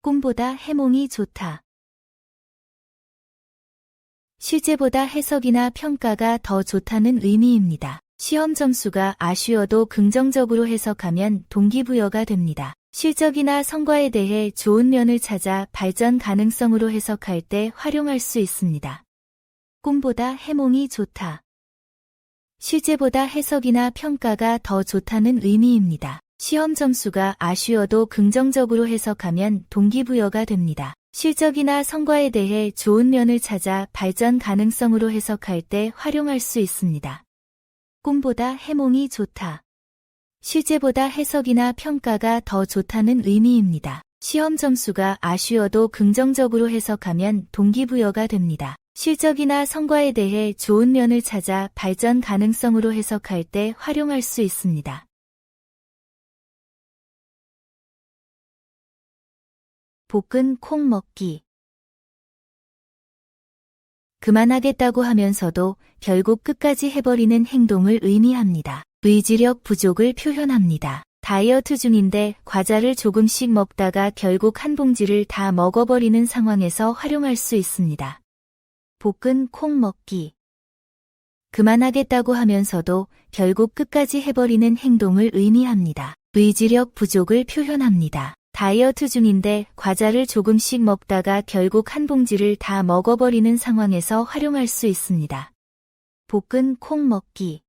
꿈보다 해몽이 좋다. 실제보다 해석이나 평가가 더 좋다는 의미입니다. 시험 점수가 아쉬워도 긍정적으로 해석하면 동기부여가 됩니다. 실적이나 성과에 대해 좋은 면을 찾아 발전 가능성으로 해석할 때 활용할 수 있습니다. 꿈보다 해몽이 좋다. 실제보다 해석이나 평가가 더 좋다는 의미입니다. 시험 점수가 아쉬워도 긍정적으로 해석하면 동기부여가 됩니다. 실적이나 성과에 대해 좋은 면을 찾아 발전 가능성으로 해석할 때 활용할 수 있습니다. 꿈보다 해몽이 좋다. 실제보다 해석이나 평가가 더 좋다는 의미입니다. 시험 점수가 아쉬워도 긍정적으로 해석하면 동기부여가 됩니다. 실적이나 성과에 대해 좋은 면을 찾아 발전 가능성으로 해석할 때 활용할 수 있습니다. 볶은 콩 먹기. 그만하겠다고 하면서도 결국 끝까지 해버리는 행동을 의미합니다. 의지력 부족을 표현합니다. 다이어트 중인데 과자를 조금씩 먹다가 결국 한 봉지를 다 먹어버리는 상황에서 활용할 수 있습니다. 볶은 콩 먹기. 그만하겠다고 하면서도 결국 끝까지 해버리는 행동을 의미합니다. 의지력 부족을 표현합니다. 다이어트 중인데 과자를 조금씩 먹다가 결국 한 봉지를 다 먹어버리는 상황에서 활용할 수 있습니다. 볶은 콩 먹기.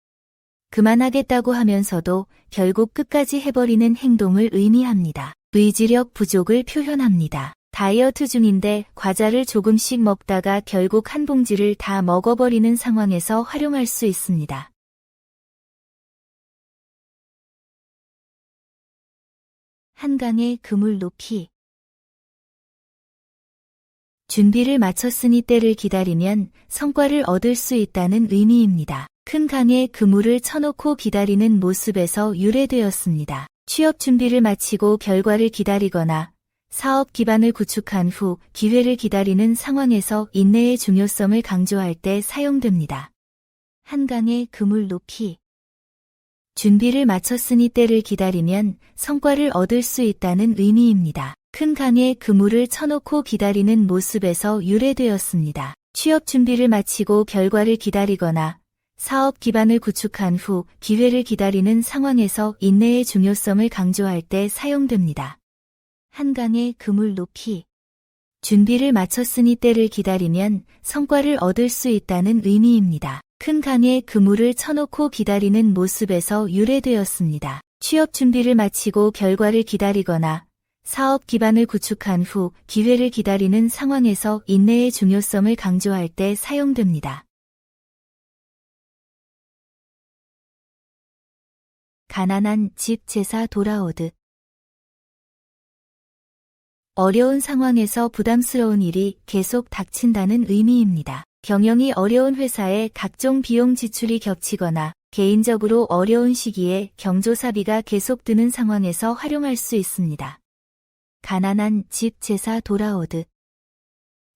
그만하겠다고 하면서도 결국 끝까지 해버리는 행동을 의미합니다. 의지력 부족을 표현합니다. 다이어트 중인데 과자를 조금씩 먹다가 결국 한 봉지를 다 먹어버리는 상황에서 활용할 수 있습니다. 한강의 그물 놓기. 준비를 마쳤으니 때를 기다리면 성과를 얻을 수 있다는 의미입니다. 큰 강에 그물을 쳐놓고 기다리는 모습에서 유래되었습니다. 취업 준비를 마치고 결과를 기다리거나 사업 기반을 구축한 후 기회를 기다리는 상황에서 인내의 중요성을 강조할 때 사용됩니다. 한강의 그물 놓기. 준비를 마쳤으니 때를 기다리면 성과를 얻을 수 있다는 의미입니다. 큰 강에 그물을 쳐놓고 기다리는 모습에서 유래되었습니다. 취업 준비를 마치고 결과를 기다리거나 사업 기반을 구축한 후 기회를 기다리는 상황에서 인내의 중요성을 강조할 때 사용됩니다. 한강의 그물 높이. 준비를 마쳤으니 때를 기다리면 성과를 얻을 수 있다는 의미입니다. 큰 강에 그물을 쳐놓고 기다리는 모습에서 유래되었습니다. 취업 준비를 마치고 결과를 기다리거나 사업 기반을 구축한 후 기회를 기다리는 상황에서 인내의 중요성을 강조할 때 사용됩니다. 가난한 집 제사 돌아오듯. 어려운 상황에서 부담스러운 일이 계속 닥친다는 의미입니다. 경영이 어려운 회사에 각종 비용 지출이 겹치거나 개인적으로 어려운 시기에 경조사비가 계속 드는 상황에서 활용할 수 있습니다. 가난한 집 제사 돌아오듯.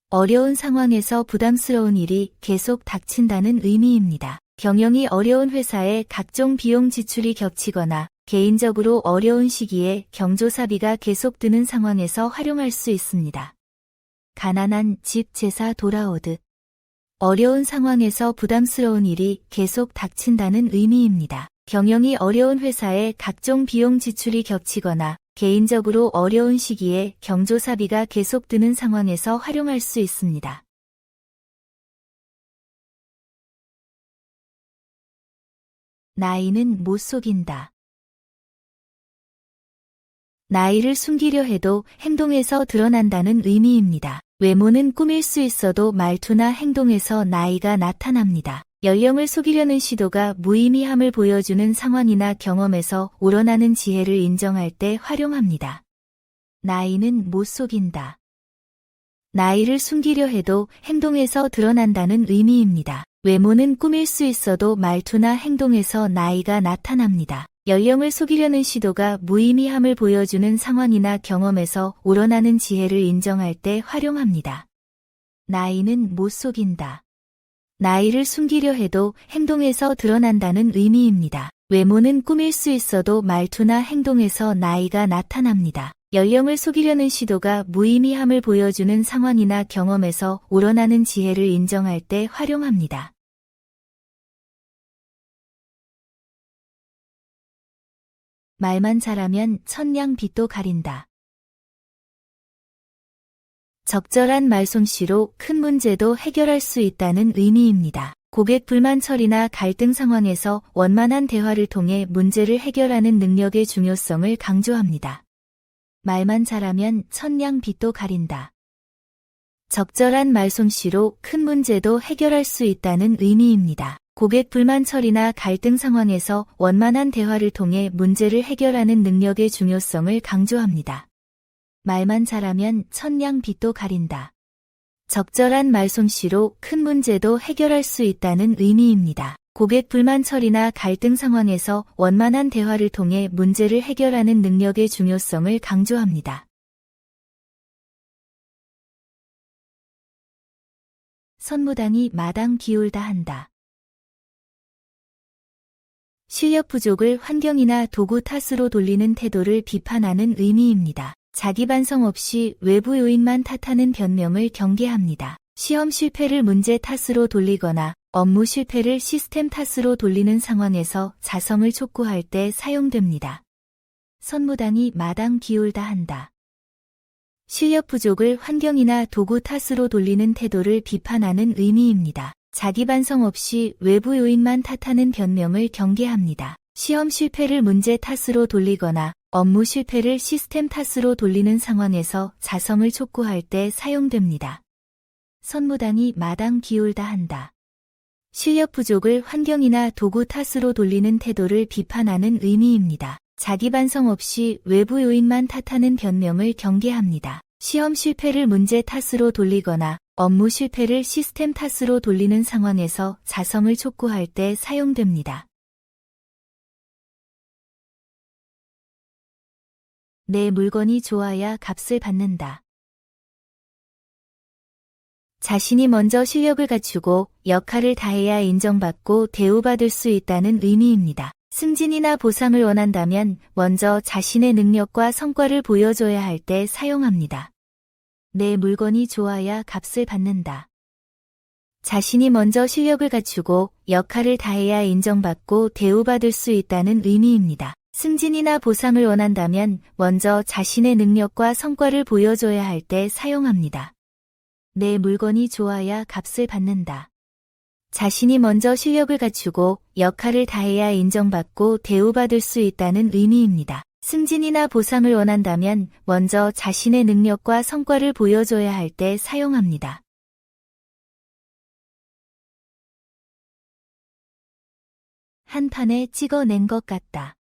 어려운 상황에서 부담스러운 일이 계속 닥친다는 의미입니다. 경영이 어려운 회사에 각종 비용 지출이 겹치거나 개인적으로 어려운 시기에 경조사비가 계속 드는 상황에서 활용할 수 있습니다. 가난한 집 제사 돌아오듯. 어려운 상황에서 부담스러운 일이 계속 닥친다는 의미입니다. 경영이 어려운 회사에 각종 비용 지출이 겹치거나 개인적으로 어려운 시기에 경조사비가 계속 드는 상황에서 활용할 수 있습니다. 나이는 못 속인다. 나이를 숨기려 해도 행동에서 드러난다는 의미입니다. 외모는 꾸밀 수 있어도 말투나 행동에서 나이가 나타납니다. 연령을 속이려는 시도가 무의미함을 보여주는 상황이나 경험에서 우러나는 지혜를 인정할 때 활용합니다. 나이는 못 속인다. 나이를 숨기려 해도 행동에서 드러난다는 의미입니다. 외모는 꾸밀 수 있어도 말투나 행동에서 나이가 나타납니다. 연령을 속이려는 시도가 무의미함을 보여주는 상황이나 경험에서 우러나는 지혜를 인정할 때 활용합니다. 나이는 못 속인다. 나이를 숨기려 해도 행동에서 드러난다는 의미입니다. 외모는 꾸밀 수 있어도 말투나 행동에서 나이가 나타납니다. 연령을 속이려는 시도가 무의미함을 보여주는 상황이나 경험에서 우러나는 지혜를 인정할 때 활용합니다. 말만 잘하면 천냥 빚도 가린다. 적절한 말솜씨로 큰 문제도 해결할 수 있다는 의미입니다. 고객 불만 처리나 갈등 상황에서 원만한 대화를 통해 문제를 해결하는 능력의 중요성을 강조합니다. 말만 잘하면 천냥 빚도 가린다. 적절한 말솜씨로 큰 문제도 해결할 수 있다는 의미입니다. 고객 불만 처리나 갈등 상황에서 원만한 대화를 통해 문제를 해결하는 능력의 중요성을 강조합니다. 말만 잘하면 천냥 빚도 가린다. 적절한 말솜씨로 큰 문제도 해결할 수 있다는 의미입니다. 고객 불만 처리나 갈등 상황에서 원만한 대화를 통해 문제를 해결하는 능력의 중요성을 강조합니다. 선무당이 마당 기울다 한다. 실력 부족을 환경이나 도구 탓으로 돌리는 태도를 비판하는 의미입니다. 자기 반성 없이 외부 요인만 탓하는 변명을 경계합니다. 시험 실패를 문제 탓으로 돌리거나 업무 실패를 시스템 탓으로 돌리는 상황에서 자성을 촉구할 때 사용됩니다. 선무당이 마당 기울다 한다. 실력 부족을 환경이나 도구 탓으로 돌리는 태도를 비판하는 의미입니다. 자기 반성 없이 외부 요인만 탓하는 변명을 경계합니다. 시험 실패를 문제 탓으로 돌리거나 업무 실패를 시스템 탓으로 돌리는 상황에서 자성을 촉구할 때 사용됩니다. 선무당이 마당 기울다 한다. 실력 부족을 환경이나 도구 탓으로 돌리는 태도를 비판하는 의미입니다. 자기 반성 없이 외부 요인만 탓하는 변명을 경계합니다. 시험 실패를 문제 탓으로 돌리거나 업무 실패를 시스템 탓으로 돌리는 상황에서 자성을 촉구할 때 사용됩니다. 내 물건이 좋아야 값을 받는다. 자신이 먼저 실력을 갖추고 역할을 다해야 인정받고 대우받을 수 있다는 의미입니다. 승진이나 보상을 원한다면 먼저 자신의 능력과 성과를 보여줘야 할 때 사용합니다. 내 물건이 좋아야 값을 받는다. 자신이 먼저 실력을 갖추고 역할을 다해야 인정받고 대우받을 수 있다는 의미입니다. 승진이나 보상을 원한다면 먼저 자신의 능력과 성과를 보여줘야 할 때 사용합니다. 내 물건이 좋아야 값을 받는다. 자신이 먼저 실력을 갖추고 역할을 다해야 인정받고 대우받을 수 있다는 의미입니다. 승진이나 보상을 원한다면 먼저 자신의 능력과 성과를 보여줘야 할 때 사용합니다. 한 판에 찍어낸 것 같다.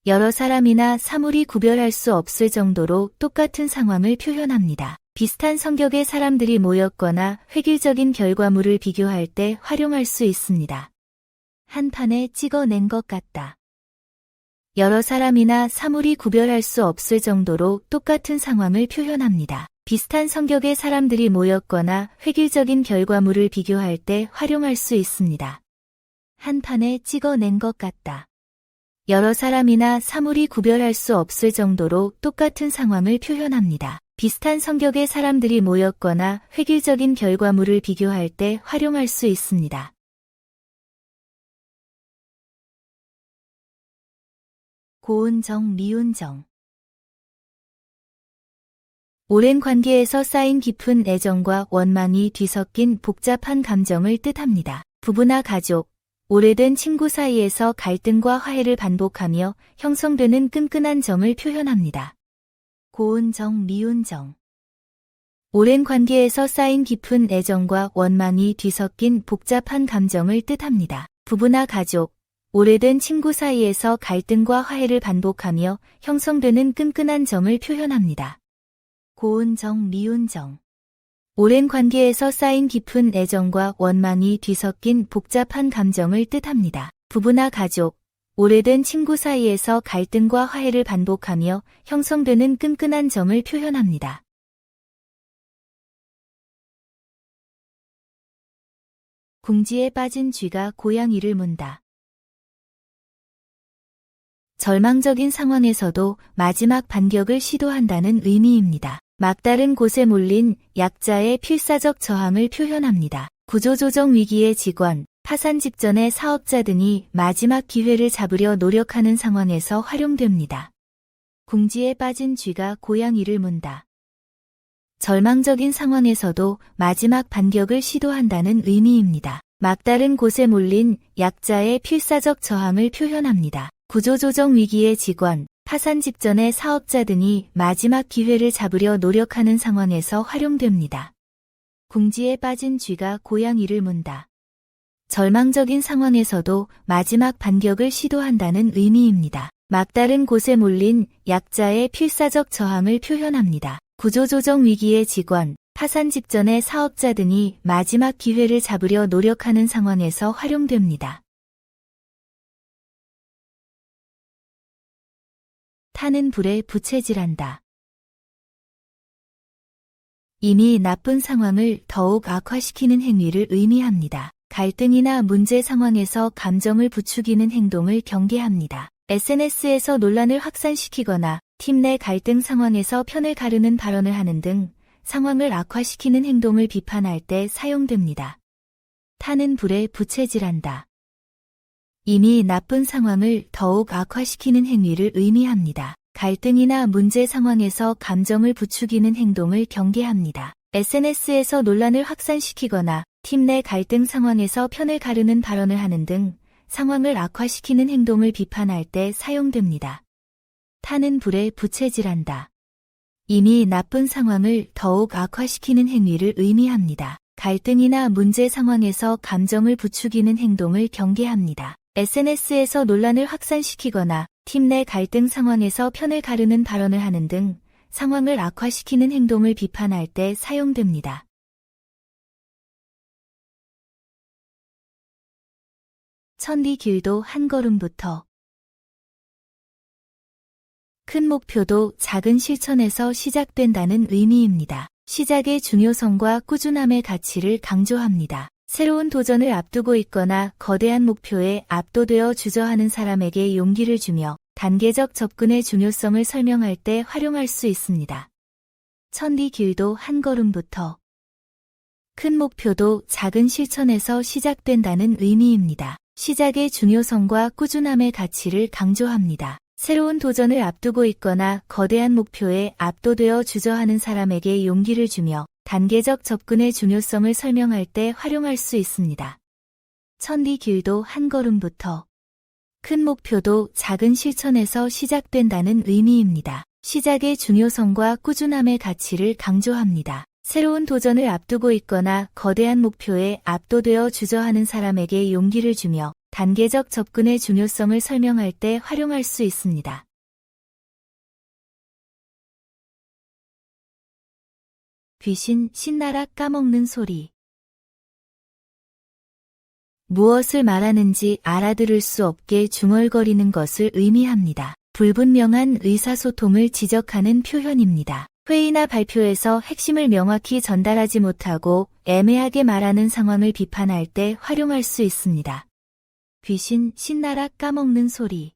여러 사람이나 사물이 구별할 수 없을 정도로 똑같은 상황을 표현합니다. 비슷한 성격의 사람들이 모였거나 획일적인 결과물을 비교할 때 활용할 수 있습니다. 한 판에 찍어낸 것 같다. 여러 사람이나 사물이 구별할 수 없을 정도로 똑같은 상황을 표현합니다. 비슷한 성격의 사람들이 모였거나 획일적인 결과물을 비교할 때 활용할 수 있습니다. 한 판에 찍어낸 것 같다. 여러 사람이나 사물이 구별할 수 없을 정도로 똑같은 상황을 표현합니다. 비슷한 성격의 사람들이 모였거나 획일적인 결과물을 비교할 때 활용할 수 있습니다. 고운정, 미운정. 오랜 관계에서 쌓인 깊은 애정과 원망이 뒤섞인 복잡한 감정을 뜻합니다. 부부나 가족, 오래된 친구 사이에서 갈등과 화해를 반복하며 형성되는 끈끈한 정을 표현합니다. 고운정, 미운정. 오랜 관계에서 쌓인 깊은 애정과 원망이 뒤섞인 복잡한 감정을 뜻합니다. 부부나 가족, 오래된 친구 사이에서 갈등과 화해를 반복하며 형성되는 끈끈한 정을 표현합니다. 고운정, 미운정. 오랜 관계에서 쌓인 깊은 애정과 원망이 뒤섞인 복잡한 감정을 뜻합니다. 부부나 가족, 오래된 친구 사이에서 갈등과 화해를 반복하며 형성되는 끈끈한 정을 표현합니다. 궁지에 빠진 쥐가 고양이를 문다. 절망적인 상황에서도 마지막 반격을 시도한다는 의미입니다. 막다른 곳에 몰린 약자의 필사적 저항을 표현합니다. 구조조정 위기의 직원, 파산 직전의 사업자 등이 마지막 기회를 잡으려 노력하는 상황에서 활용됩니다. 궁지에 빠진 쥐가 고양이를 문다. 절망적인 상황에서도 마지막 반격을 시도한다는 의미입니다. 막다른 곳에 몰린 약자의 필사적 저항을 표현합니다. 구조조정 위기의 직원, 파산 직전의 사업자 등이 마지막 기회를 잡으려 노력하는 상황에서 활용됩니다. 궁지에 빠진 쥐가 고양이를 문다. 절망적인 상황에서도 마지막 반격을 시도한다는 의미입니다. 막다른 곳에 몰린 약자의 필사적 저항을 표현합니다. 구조조정 위기의 직원, 파산 직전의 사업자 등이 마지막 기회를 잡으려 노력하는 상황에서 활용됩니다. 타는 불에 부채질한다. 이미 나쁜 상황을 더욱 악화시키는 행위를 의미합니다. 갈등이나 문제 상황에서 감정을 부추기는 행동을 경계합니다. SNS에서 논란을 확산시키거나 팀 내 갈등 상황에서 편을 가르는 발언을 하는 등 상황을 악화시키는 행동을 비판할 때 사용됩니다. 타는 불에 부채질한다. 이미 나쁜 상황을 더욱 악화시키는 행위를 의미합니다. 갈등이나 문제 상황에서 감정을 부추기는 행동을 경계합니다. SNS에서 논란을 확산시키거나 팀 내 갈등 상황에서 편을 가르는 발언을 하는 등 상황을 악화시키는 행동을 비판할 때 사용됩니다. 타는 불에 부채질한다. 이미 나쁜 상황을 더욱 악화시키는 행위를 의미합니다. 갈등이나 문제 상황에서 감정을 부추기는 행동을 경계합니다. SNS에서 논란을 확산시키거나 팀 내 갈등 상황에서 편을 가르는 발언을 하는 등 상황을 악화시키는 행동을 비판할 때 사용됩니다. 천리 길도 한 걸음부터. 큰 목표도 작은 실천에서 시작된다는 의미입니다. 시작의 중요성과 꾸준함의 가치를 강조합니다. 새로운 도전을 앞두고 있거나 거대한 목표에 압도되어 주저하는 사람에게 용기를 주며 단계적 접근의 중요성을 설명할 때 활용할 수 있습니다. 천리 길도 한 걸음부터. 큰 목표도 작은 실천에서 시작된다는 의미입니다. 시작의 중요성과 꾸준함의 가치를 강조합니다. 새로운 도전을 앞두고 있거나 거대한 목표에 압도되어 주저하는 사람에게 용기를 주며 단계적 접근의 중요성을 설명할 때 활용할 수 있습니다. 천리 길도 한 걸음부터. 큰 목표도 작은 실천에서 시작된다는 의미입니다. 시작의 중요성과 꾸준함의 가치를 강조합니다. 새로운 도전을 앞두고 있거나 거대한 목표에 압도되어 주저하는 사람에게 용기를 주며 단계적 접근의 중요성을 설명할 때 활용할 수 있습니다. 귀신, 신나라 까먹는 소리. 무엇을 말하는지 알아들을 수 없게 중얼거리는 것을 의미합니다. 불분명한 의사소통을 지적하는 표현입니다. 회의나 발표에서 핵심을 명확히 전달하지 못하고 애매하게 말하는 상황을 비판할 때 활용할 수 있습니다. 귀신, 신나라 까먹는 소리.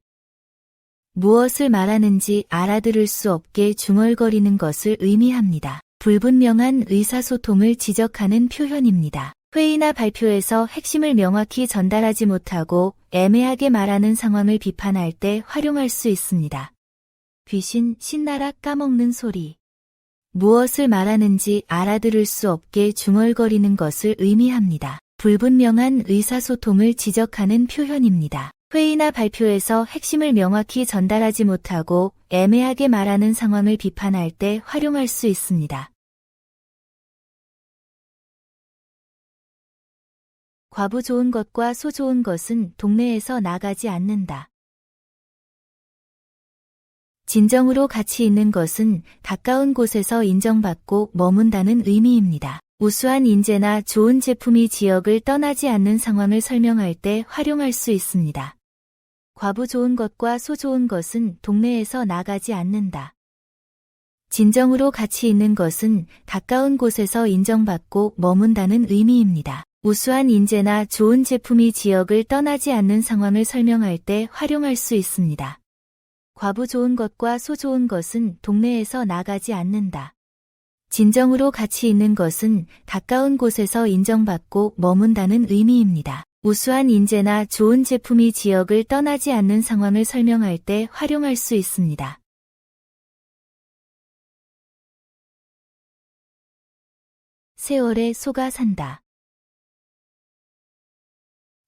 무엇을 말하는지 알아들을 수 없게 중얼거리는 것을 의미합니다. 불분명한 의사소통을 지적하는 표현입니다. 회의나 발표에서 핵심을 명확히 전달하지 못하고 애매하게 말하는 상황을 비판할 때 활용할 수 있습니다. 귀신, 신나라 까먹는 소리. 무엇을 말하는지 알아들을 수 없게 중얼거리는 것을 의미합니다. 불분명한 의사소통을 지적하는 표현입니다. 회의나 발표에서 핵심을 명확히 전달하지 못하고 애매하게 말하는 상황을 비판할 때 활용할 수 있습니다. 과부 좋은 것과 소 좋은 것은 동네에서 나가지 않는다. 진정으로 가치 있는 것은 가까운 곳에서 인정받고 머문다는 의미입니다. 우수한 인재나 좋은 제품이 지역을 떠나지 않는 상황을 설명할 때 활용할 수 있습니다. 과부 좋은 것과 소 좋은 것은 동네에서 나가지 않는다. 진정으로 가치 있는 것은 가까운 곳에서 인정받고 머문다는 의미입니다. 우수한 인재나 좋은 제품이 지역을 떠나지 않는 상황을 설명할 때 활용할 수 있습니다. 과부 좋은 것과 소 좋은 것은 동네에서 나가지 않는다. 진정으로 가치 있는 것은 가까운 곳에서 인정받고 머문다는 의미입니다. 우수한 인재나 좋은 제품이 지역을 떠나지 않는 상황을 설명할 때 활용할 수 있습니다. 세월에 소가 산다.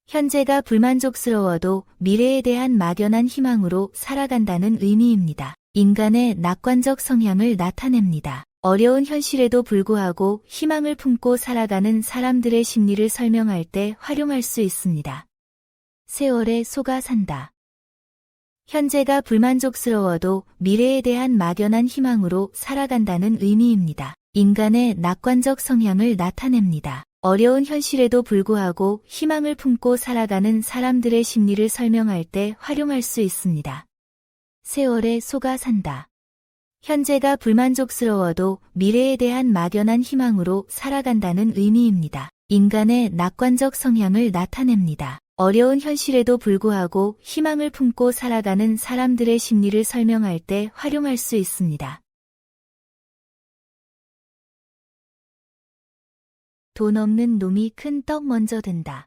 현재가 불만족스러워도 미래에 대한 막연한 희망으로 살아간다는 의미입니다. 인간의 낙관적 성향을 나타냅니다. 어려운 현실에도 불구하고 희망을 품고 살아가는 사람들의 심리를 설명할 때 활용할 수 있습니다. 세월에 소가 산다. 현재가 불만족스러워도 미래에 대한 막연한 희망으로 살아간다는 의미입니다. 인간의 낙관적 성향을 나타냅니다. 어려운 현실에도 불구하고 희망을 품고 살아가는 사람들의 심리를 설명할 때 활용할 수 있습니다. 세월에 소가 산다. 현재가 불만족스러워도 미래에 대한 막연한 희망으로 살아간다는 의미입니다. 인간의 낙관적 성향을 나타냅니다. 어려운 현실에도 불구하고 희망을 품고 살아가는 사람들의 심리를 설명할 때 활용할 수 있습니다. 돈 없는 놈이 큰 떡 먼저 든다.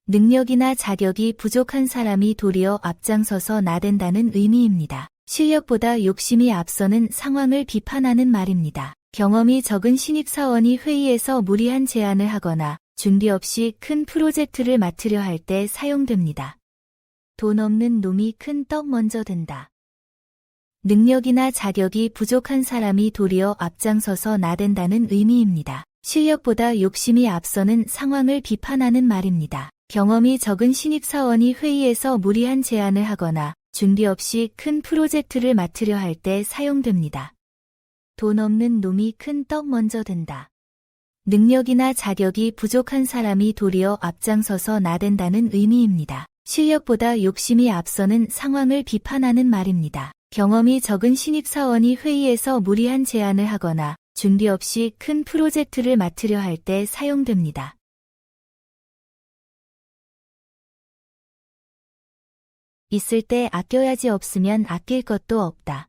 능력이나 자격이 부족한 사람이 도리어 앞장서서 나댄다는 의미입니다. 실력보다 욕심이 앞서는 상황을 비판하는 말입니다. 경험이 적은 신입사원이 회의에서 무리한 제안을 하거나 준비 없이 큰 프로젝트를 맡으려 할 때 사용됩니다. 돈 없는 놈이 큰 떡 먼저 든다. 능력이나 자격이 부족한 사람이 도리어 앞장서서 나댄다는 의미입니다. 실력보다 욕심이 앞서는 상황을 비판하는 말입니다. 경험이 적은 신입사원이 회의에서 무리한 제안을 하거나 준비 없이 큰 프로젝트를 맡으려 할 때 사용됩니다. 돈 없는 놈이 큰 떡 먼저 든다. 능력이나 자격이 부족한 사람이 도리어 앞장서서 나댄다는 의미입니다. 실력보다 욕심이 앞서는 상황을 비판하는 말입니다. 경험이 적은 신입사원이 회의에서 무리한 제안을 하거나 준비 없이 큰 프로젝트를 맡으려 할 때 사용됩니다. 있을 때 아껴야지 없으면 아낄 것도 없다.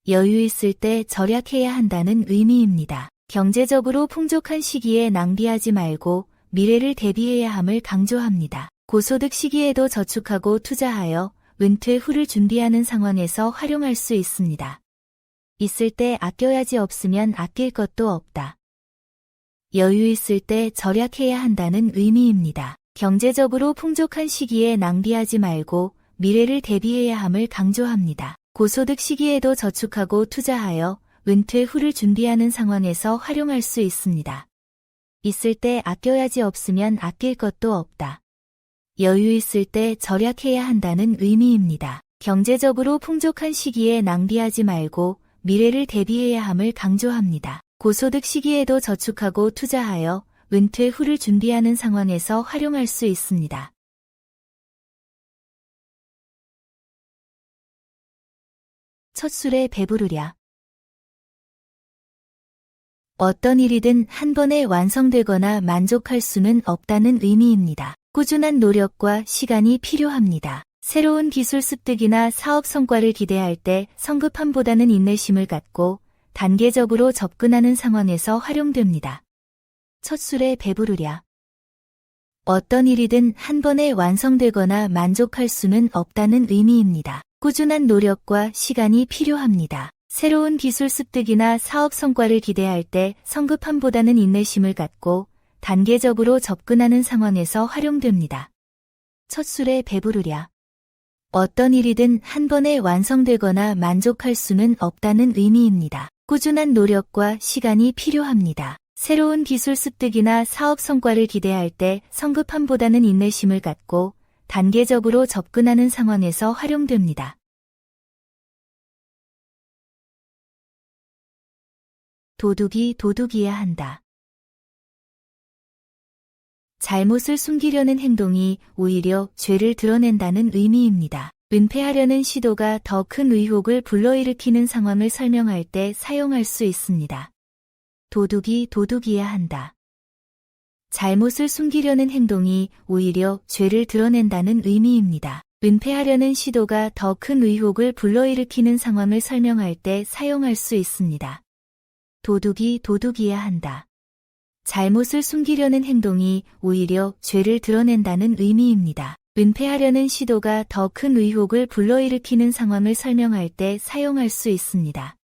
여유 있을 때 절약해야 한다는 의미입니다. 경제적으로 풍족한 시기에 낭비하지 말고 미래를 대비해야 함을 강조합니다. 고소득 시기에도 저축하고 투자하여 은퇴 후를 준비하는 상황에서 활용할 수 있습니다. 있을 때 아껴야지 없으면 아낄 것도 없다. 여유 있을 때 절약해야 한다는 의미입니다. 경제적으로 풍족한 시기에 낭비하지 말고 미래를 대비해야 함을 강조합니다. 고소득 시기에도 저축하고 투자하여 은퇴 후를 준비하는 상황에서 활용할 수 있습니다. 있을 때 아껴야지 없으면 아낄 것도 없다. 여유 있을 때 절약해야 한다는 의미입니다. 경제적으로 풍족한 시기에 낭비하지 말고 미래를 대비해야 함을 강조합니다. 고소득 시기에도 저축하고 투자하여 은퇴 후를 준비하는 상황에서 활용할 수 있습니다. 첫 술에 배부르랴. 어떤 일이든 한 번에 완성되거나 만족할 수는 없다는 의미입니다. 꾸준한 노력과 시간이 필요합니다. 새로운 기술 습득이나 사업 성과를 기대할 때 성급함보다는 인내심을 갖고 단계적으로 접근하는 상황에서 활용됩니다. 첫 술에 배부르랴. 어떤 일이든 한 번에 완성되거나 만족할 수는 없다는 의미입니다. 꾸준한 노력과 시간이 필요합니다. 새로운 기술 습득이나 사업 성과를 기대할 때 성급함보다는 인내심을 갖고 단계적으로 접근하는 상황에서 활용됩니다. 첫 술에 배부르랴. 어떤 일이든 한 번에 완성되거나 만족할 수는 없다는 의미입니다. 꾸준한 노력과 시간이 필요합니다. 새로운 기술 습득이나 사업 성과를 기대할 때 성급함보다는 인내심을 갖고 단계적으로 접근하는 상황에서 활용됩니다. 도둑이 도둑이야 한다. 잘못을 숨기려는 행동이 오히려 죄를 드러낸다는 의미입니다. 은폐하려는 시도가 더 큰 의혹을 불러일으키는 상황을 설명할 때 사용할 수 있습니다. 도둑이 도둑이야 한다. 잘못을 숨기려는 행동이 오히려 죄를 드러낸다는 의미입니다. 은폐하려는 시도가 더 큰 의혹을 불러일으키는 상황을 설명할 때 사용할 수 있습니다. 도둑이 도둑이야 한다. 잘못을 숨기려는 행동이 오히려 죄를 드러낸다는 의미입니다. 은폐하려는 시도가 더 큰 의혹을 불러일으키는 상황을 설명할 때 사용할 수 있습니다.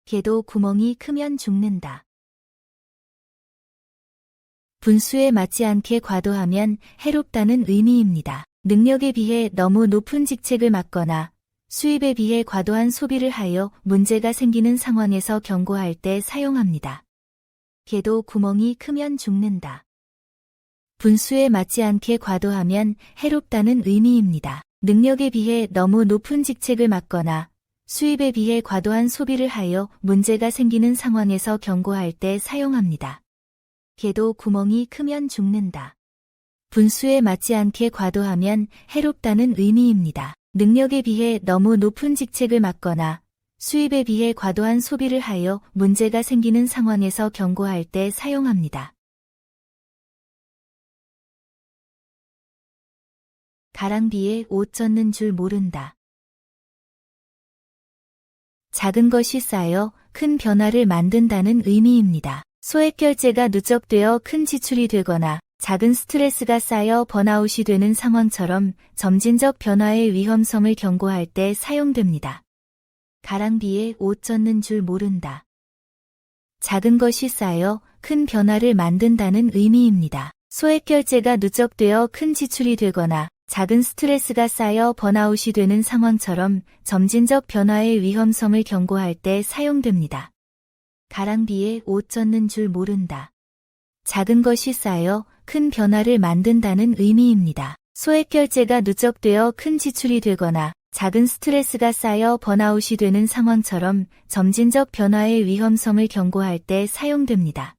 개도 구멍이 크면 죽는다. 분수에 맞지 않게 과도하면 해롭다는 의미입니다. 능력에 비해 너무 높은 직책을 맡거나 수입에 비해 과도한 소비를 하여 문제가 생기는 상황에서 경고할 때 사용합니다. 개도 구멍이 크면 죽는다. 분수에 맞지 않게 과도하면 해롭다는 의미입니다. 능력에 비해 너무 높은 직책을 맡거나 수입에 비해 과도한 소비를 하여 문제가 생기는 상황에서 경고할 때 사용합니다. 개도 구멍이 크면 죽는다. 분수에 맞지 않게 과도하면 해롭다는 의미입니다. 능력에 비해 너무 높은 직책을 맡거나 수입에 비해 과도한 소비를 하여 문제가 생기는 상황에서 경고할 때 사용합니다. 가랑비에 옷 젖는 줄 모른다. 작은 것이 쌓여 큰 변화를 만든다는 의미입니다. 소액 결제가 누적되어 큰 지출이 되거나 작은 스트레스가 쌓여 번아웃이 되는 상황처럼 점진적 변화의 위험성을 경고할 때 사용됩니다. 가랑비에 옷 젖는 줄 모른다. 작은 것이 쌓여 큰 변화를 만든다는 의미입니다. 소액 결제가 누적되어 큰 지출이 되거나 작은 스트레스가 쌓여 번아웃이 되는 상황처럼 점진적 변화의 위험성을 경고할 때 사용됩니다. 가랑비에 옷 젖는 줄 모른다. 작은 것이 쌓여 큰 변화를 만든다는 의미입니다. 소액 결제가 누적되어 큰 지출이 되거나 작은 스트레스가 쌓여 번아웃이 되는 상황처럼 점진적 변화의 위험성을 경고할 때 사용됩니다.